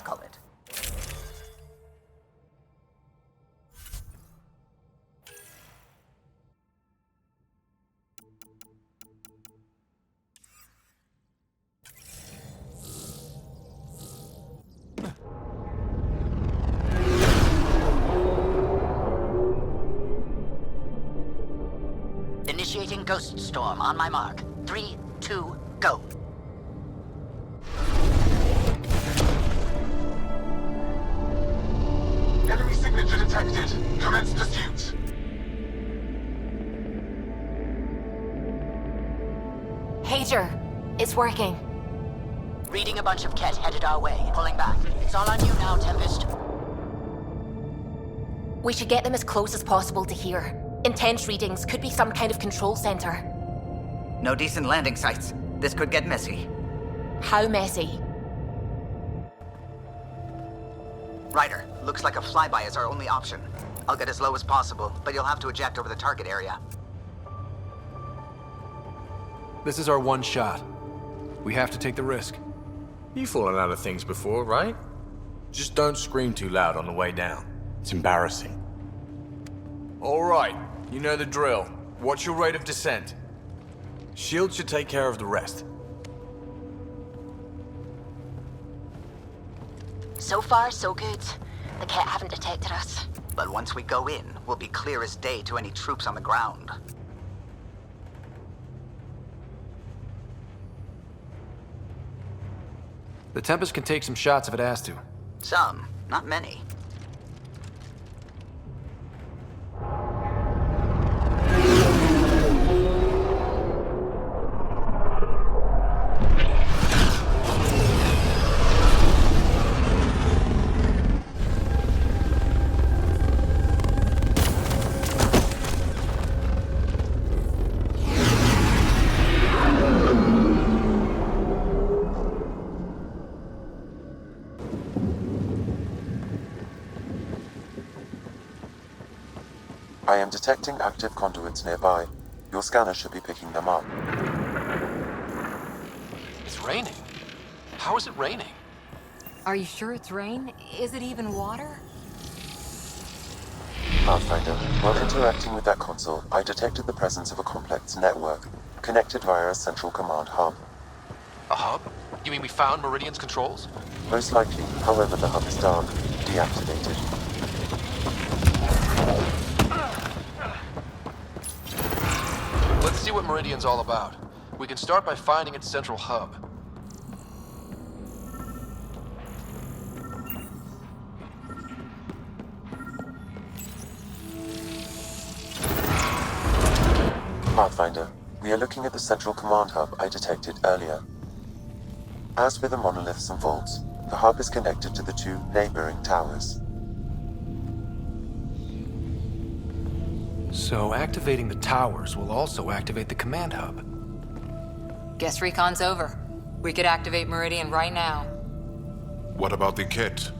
Speaker 6: call it.
Speaker 17: Initiating Ghost Storm on my mark. 3, 2, go.
Speaker 9: Enemy signature detected. Commence pursuit.
Speaker 7: Pager. It's working.
Speaker 17: Reading a bunch of Kett headed our way. Pulling back. It's all on you now, Tempest.
Speaker 7: We should get them as close as possible to here. Intense readings could be some kind of control center.
Speaker 6: No decent landing sites. This could get messy.
Speaker 7: How messy?
Speaker 6: Ryder, looks like a flyby is our only option. I'll get as low as possible, but you'll have to eject over the target area.
Speaker 2: This is our one shot. We have to take the risk.
Speaker 16: You've fallen out of things before, right? Just don't scream too loud on the way down. It's embarrassing. All right, you know the drill. What's your rate of descent? Shield should take care of the rest.
Speaker 7: So far, so good. The Kett haven't detected us.
Speaker 6: But once we go in, we'll be clear as day to any troops on the ground.
Speaker 2: The Tempest can take some shots if it has to.
Speaker 6: Some, not many.
Speaker 1: I am detecting active conduits nearby. Your scanner should be picking them up.
Speaker 2: It's raining. How is it raining?
Speaker 8: Are you sure it's rain? Is it even water?
Speaker 1: Pathfinder, while interacting with that console, I detected the presence of a complex network, connected via a central command hub.
Speaker 2: A hub? You mean we found Meridian's controls?
Speaker 1: Most likely, however, the hub is dark, deactivated.
Speaker 2: Let's see what Meridian's all about. We can start by finding its central hub.
Speaker 1: Pathfinder, we are looking at the central command hub I detected earlier. As with the monoliths and vaults, the hub is connected to the two neighboring towers.
Speaker 2: So activating the towers will also activate the command hub.
Speaker 5: Guess recon's over. We could activate Meridian right now.
Speaker 10: What about the Kett?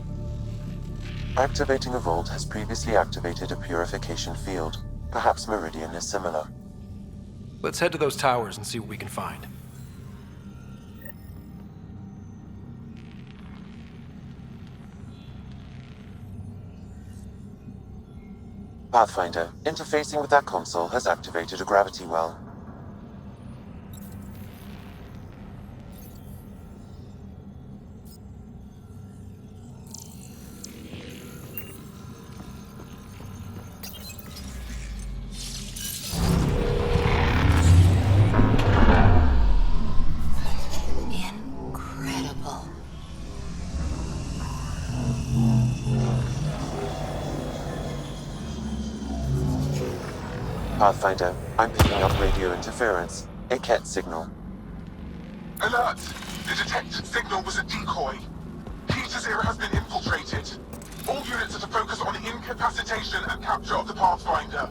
Speaker 1: Activating a vault has previously activated a purification field. Perhaps Meridian is similar.
Speaker 2: Let's head to those towers and see what we can find.
Speaker 1: Pathfinder, interfacing with that console has activated a gravity well.
Speaker 5: Incredible.
Speaker 1: Pathfinder, I'm picking up radio interference, a Kett signal.
Speaker 9: Alert! The detected signal was a decoy. Peter Zero has been infiltrated. All units are to focus on incapacitation and capture of the Pathfinder.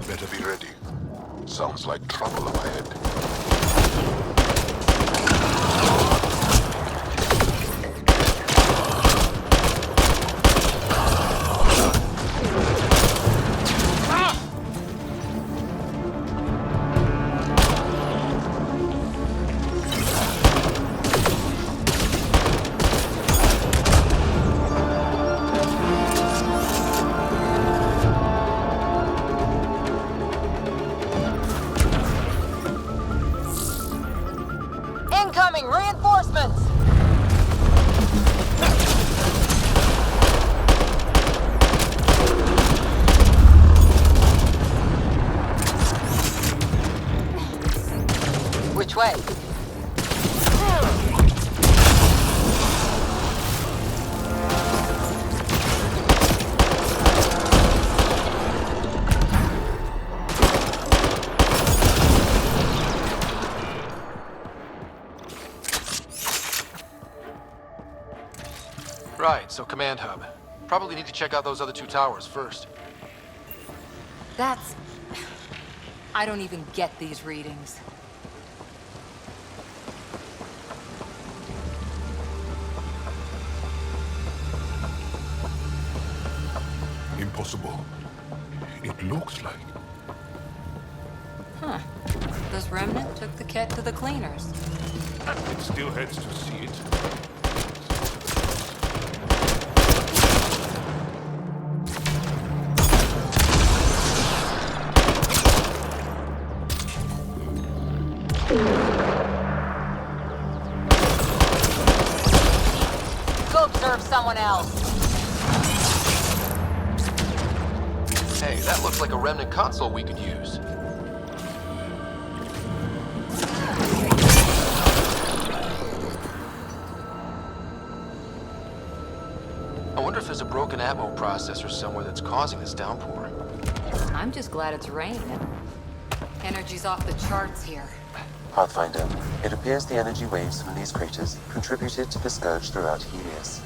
Speaker 10: Better be ready. Sounds like trouble up ahead.
Speaker 5: Incoming reinforcements! Which way?
Speaker 2: Right, so command hub. Probably need to check out those other two towers first.
Speaker 5: That's... I don't even get these readings.
Speaker 10: Impossible. It looks like...
Speaker 5: Huh. This Remnant took the Kett to the cleaners.
Speaker 18: It still heads to see it.
Speaker 5: Go observe someone else.
Speaker 2: Hey, that looks like a Remnant console we could use. I wonder if there's a broken ammo processor somewhere that's causing this downpour.
Speaker 5: I'm just glad it's raining. Energy's off the charts here.
Speaker 1: Pathfinder, it appears the energy waves from these craters contributed to the scourge throughout Helios.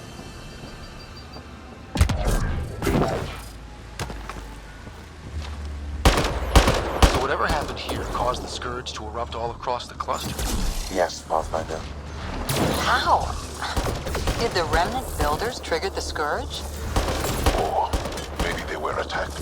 Speaker 2: So whatever happened here caused the scourge to erupt all across the cluster.
Speaker 1: Yes, Pathfinder.
Speaker 5: How? Did the Remnant builders trigger the scourge?
Speaker 10: Or maybe they were attacked.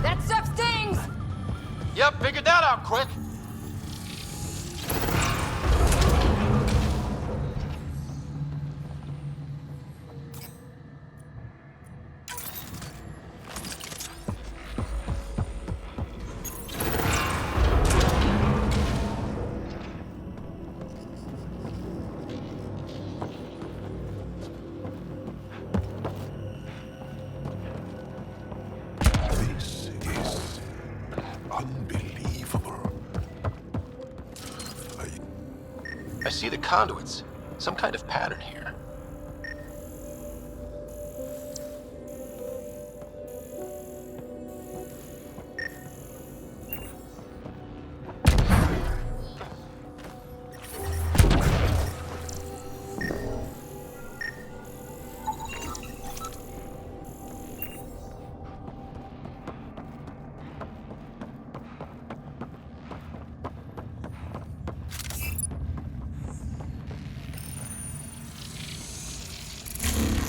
Speaker 5: That stuff stings!
Speaker 2: Yep, figured that out quick. see the conduits. Some kind of pattern here.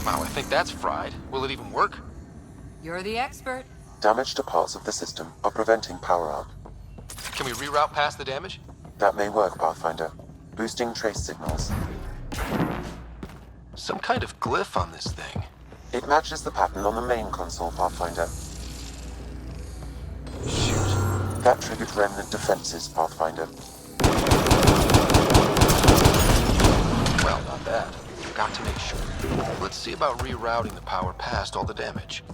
Speaker 2: Wow, I think that's fried. Will it even work?
Speaker 8: You're the expert.
Speaker 1: Damage to parts of the system are preventing power-up.
Speaker 2: Can we reroute past the damage?
Speaker 1: That may work, Pathfinder. Boosting trace signals.
Speaker 2: Some kind of glyph on this thing.
Speaker 1: It matches the pattern on the main console, Pathfinder.
Speaker 2: Shoot.
Speaker 1: That triggered Remnant defenses, Pathfinder.
Speaker 2: Well, not bad. Got to make sure. Let's see about rerouting the power past all the damage.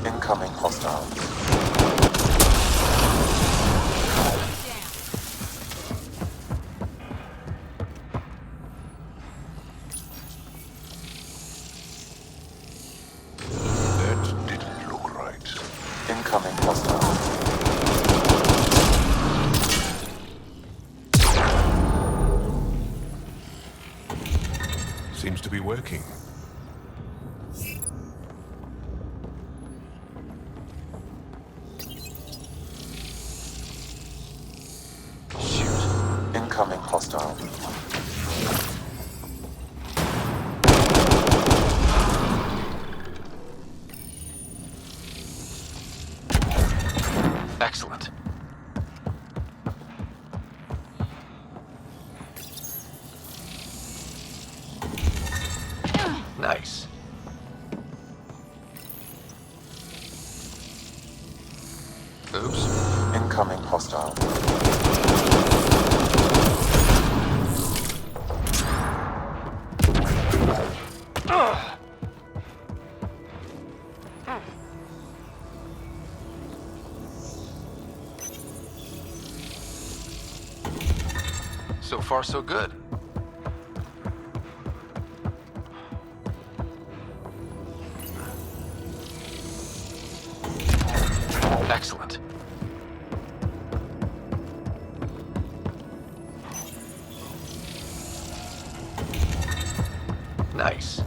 Speaker 1: Incoming hostile.
Speaker 4: That didn't look right.
Speaker 1: Incoming hostile.
Speaker 18: Seems to be working.
Speaker 1: Incoming hostile.
Speaker 2: Excellent. Nice. Oops.
Speaker 1: Incoming hostile.
Speaker 2: So far, so good. Excellent. Nice. I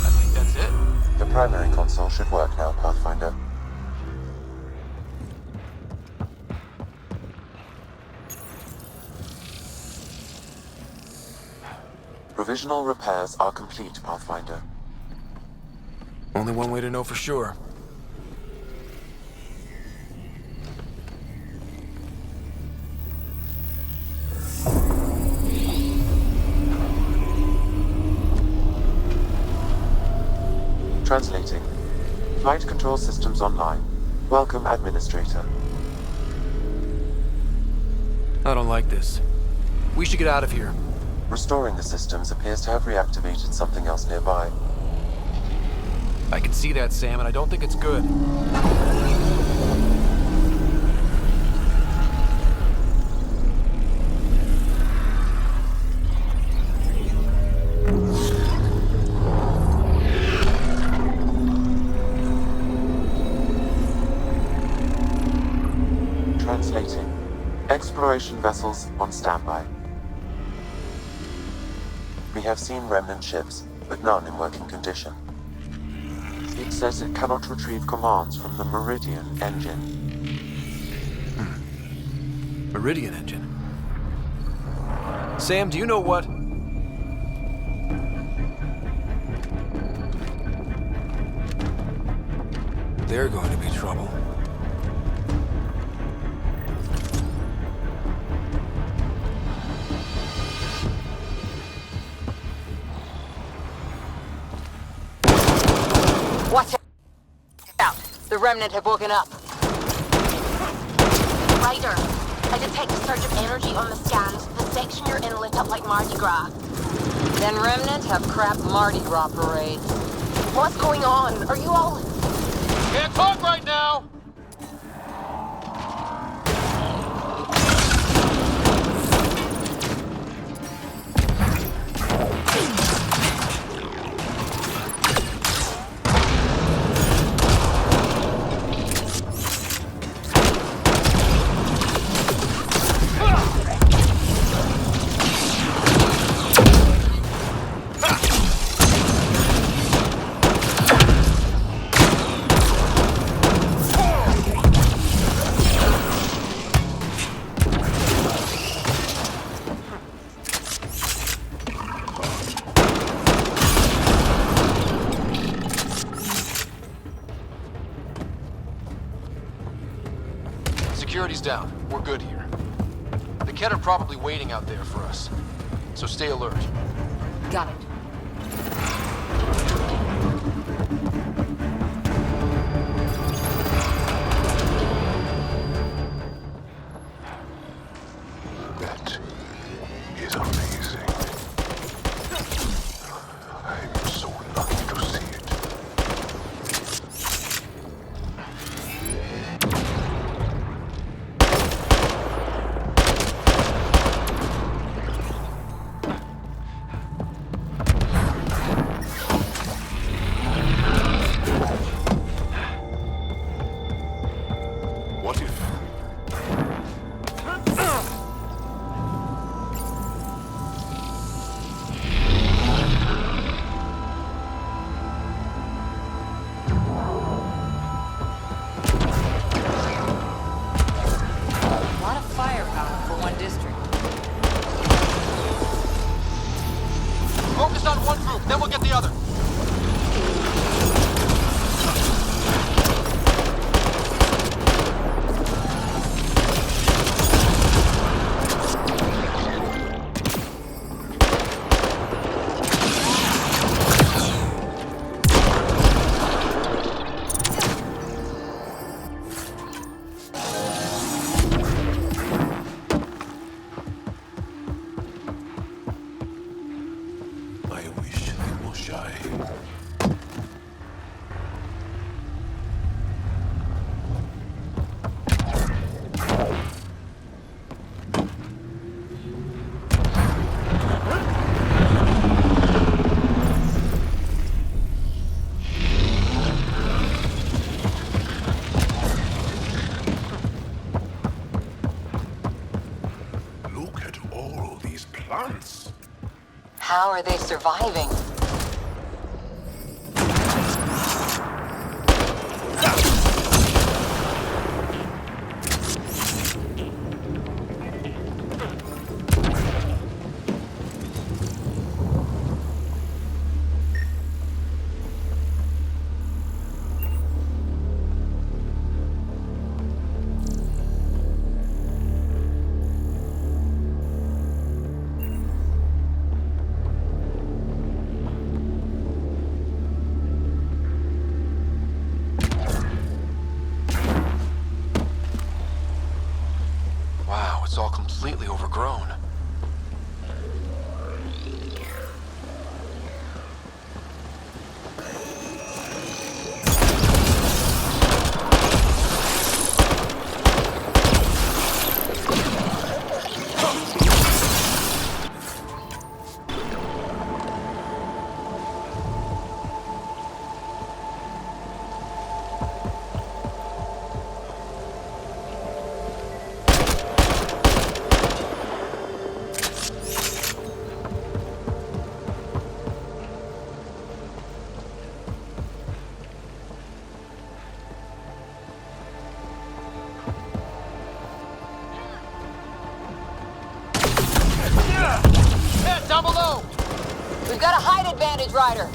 Speaker 2: think that's it.
Speaker 1: The primary console should work now, Pathfinder. Provisional repairs are complete, Pathfinder.
Speaker 2: Only one way to know for sure.
Speaker 1: Translating. Flight control systems online. Welcome, Administrator.
Speaker 2: I don't like this. We should get out of here.
Speaker 1: Restoring the systems appears to have reactivated something else nearby.
Speaker 2: I can see that, Sam, and I don't think it's good.
Speaker 1: Translating. Exploration vessels on standby. We have seen Remnant ships, but none in working condition. It says it cannot retrieve commands from the Meridian engine.
Speaker 2: Meridian engine. Sam, do you know what? They're going to be trouble.
Speaker 5: Watch out! The Remnant have woken up.
Speaker 7: Ryder, I detect a surge of energy on the scans. The section you're in lit up like Mardi Gras.
Speaker 5: Then Remnant have crap Mardi Gras parades.
Speaker 7: What's going on? Are you all...
Speaker 16: Can't talk right now!
Speaker 2: Security's down. We're good here. The Kett are probably waiting out there for us, so stay alert.
Speaker 20: Got it.
Speaker 9: That is amazing. I'm so lucky to see it. What if...
Speaker 8: A lot of firepower for one district.
Speaker 2: Focus on one group, then we'll get the other.
Speaker 9: I wish they were shy. Look at all these plants.
Speaker 5: How are they surviving?
Speaker 2: Wow, it's all completely overgrown.
Speaker 12: Kett, down below!
Speaker 5: We've got a height advantage, Ryder.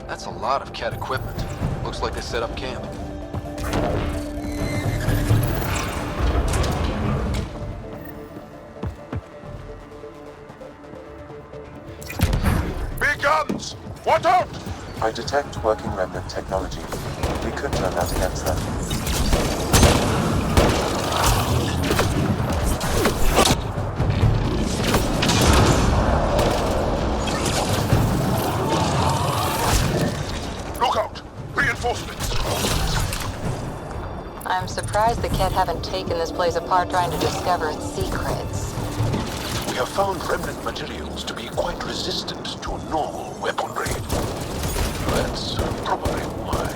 Speaker 2: That's a lot of Kett equipment. Looks like they set up camp.
Speaker 9: Big guns! What out?
Speaker 1: I detect working Remnant technology. We could turn that against them.
Speaker 9: Look out! Reinforcements!
Speaker 5: I'm surprised the Kett haven't taken this place apart trying to discover its secrets.
Speaker 10: We have found remnant materials to be quite resistant to normal weaponry. That's probably why.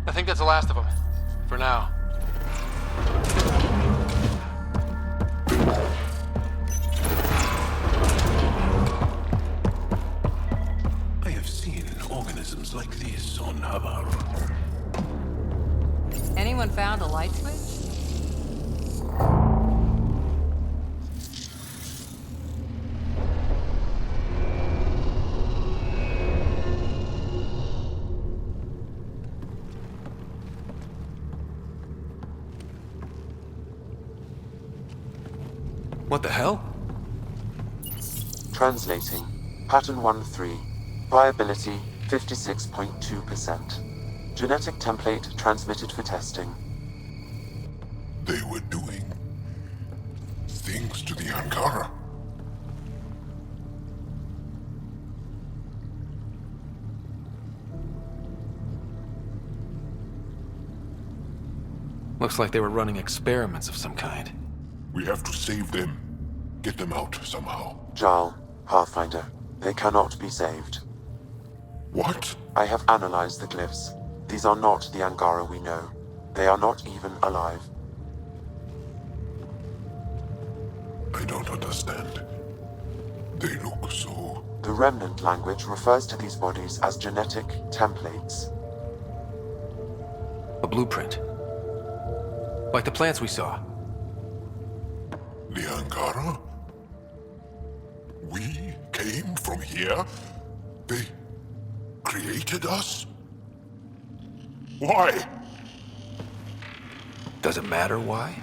Speaker 2: I think that's the last of them. For now.
Speaker 10: I have seen organisms like this on Havar.
Speaker 8: Anyone found a light switch?
Speaker 2: What the hell?
Speaker 1: Translating. Pattern 1-3. Viability 56.2%. Genetic template transmitted for testing.
Speaker 10: They were doing things to the Angara.
Speaker 2: Looks like they were running experiments of some kind.
Speaker 10: We have to save them. Get them out somehow.
Speaker 1: Jarl, Pathfinder, they cannot be saved.
Speaker 10: What?
Speaker 1: I have analyzed the glyphs. These are not the Angara we know. They are not even alive.
Speaker 10: I don't understand. They look so...
Speaker 1: The Remnant language refers to these bodies as genetic templates.
Speaker 2: A blueprint. Like the plants we saw.
Speaker 10: The Angara? We came from here? They created us? Why?
Speaker 2: Does it matter why?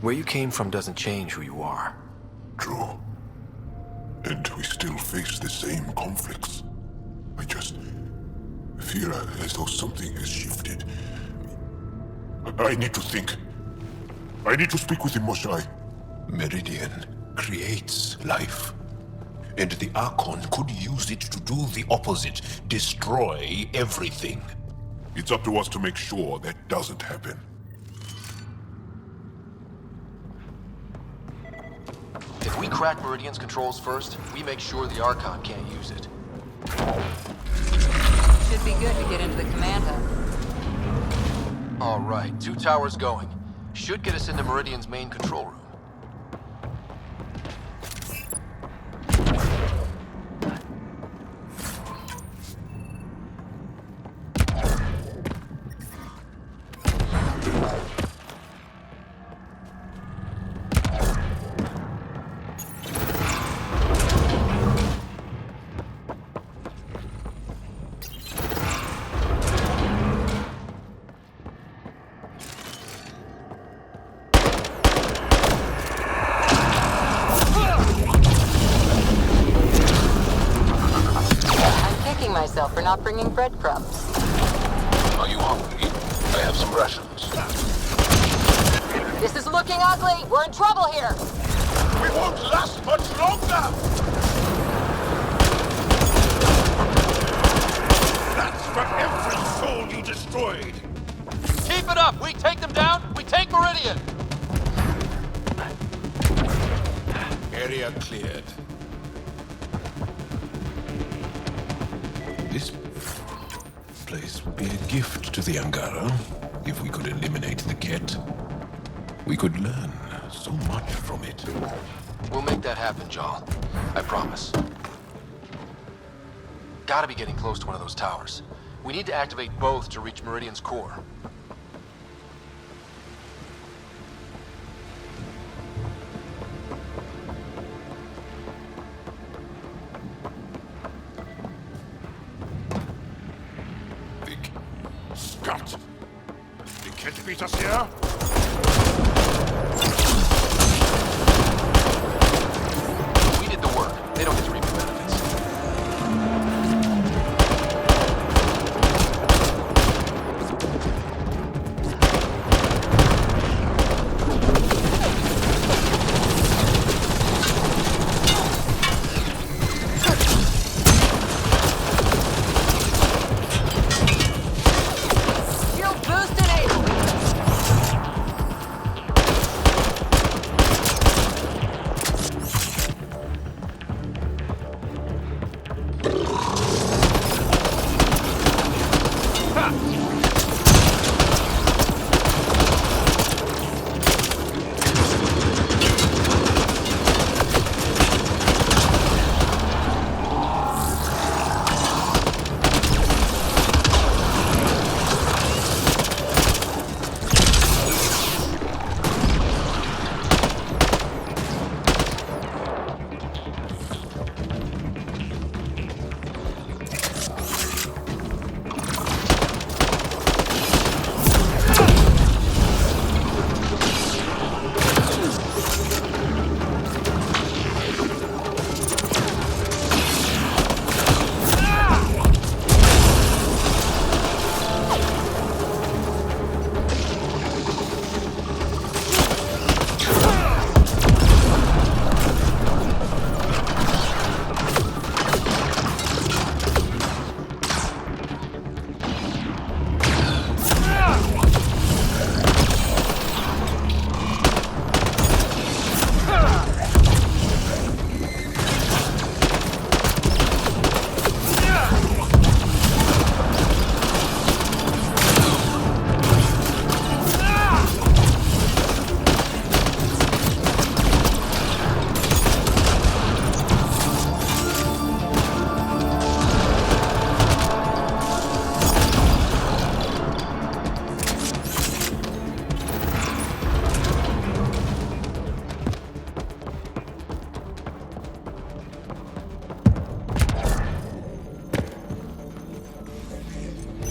Speaker 2: Where you came from doesn't change who you are.
Speaker 10: True. And we still face the same conflicts. I just feel as though something has shifted. I need to think. I need to speak with the Moshae. Meridian creates life. And the Archon could use it to do the opposite. Destroy everything. It's up to us to make sure that doesn't happen.
Speaker 2: If we crack Meridian's controls first, we make sure the Archon can't use it.
Speaker 8: Should be good to get into the command hub.
Speaker 2: All right, 2 towers going. Should get us into Meridian's main control room.
Speaker 5: For not bringing breadcrumbs.
Speaker 10: Are you hungry? I have some rations.
Speaker 5: This is looking ugly. We're in trouble here.
Speaker 9: We won't last much longer! That's for every
Speaker 10: area cleared. This place would be a gift to the Angara if we could eliminate the Kett. We could learn so much from it.
Speaker 2: We'll make that happen, Jarl. I promise. Gotta be getting close to one of those towers. We need to activate both to reach Meridian's core.
Speaker 21: Scott! Did Kett beat us here?
Speaker 2: We did the work. They don't get to reap the benefits.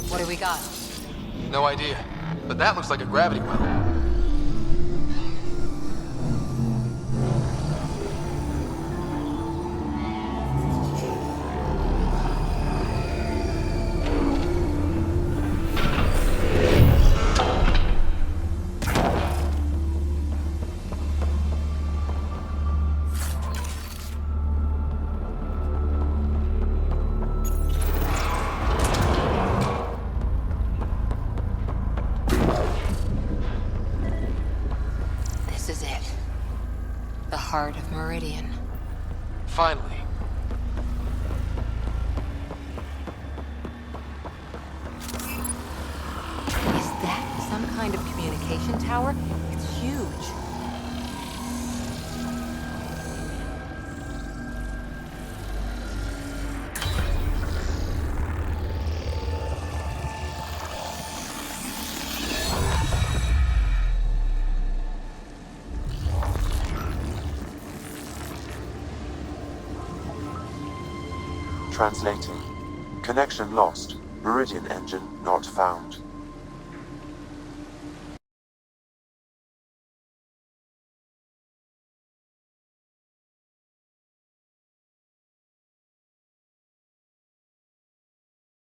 Speaker 8: What do we got?
Speaker 2: No idea. But that looks like a gravity well.
Speaker 7: Heart of Meridian.
Speaker 2: Finally.
Speaker 8: Is that some kind of communication tower? It's huge.
Speaker 1: Translating. Connection lost. Meridian engine not found.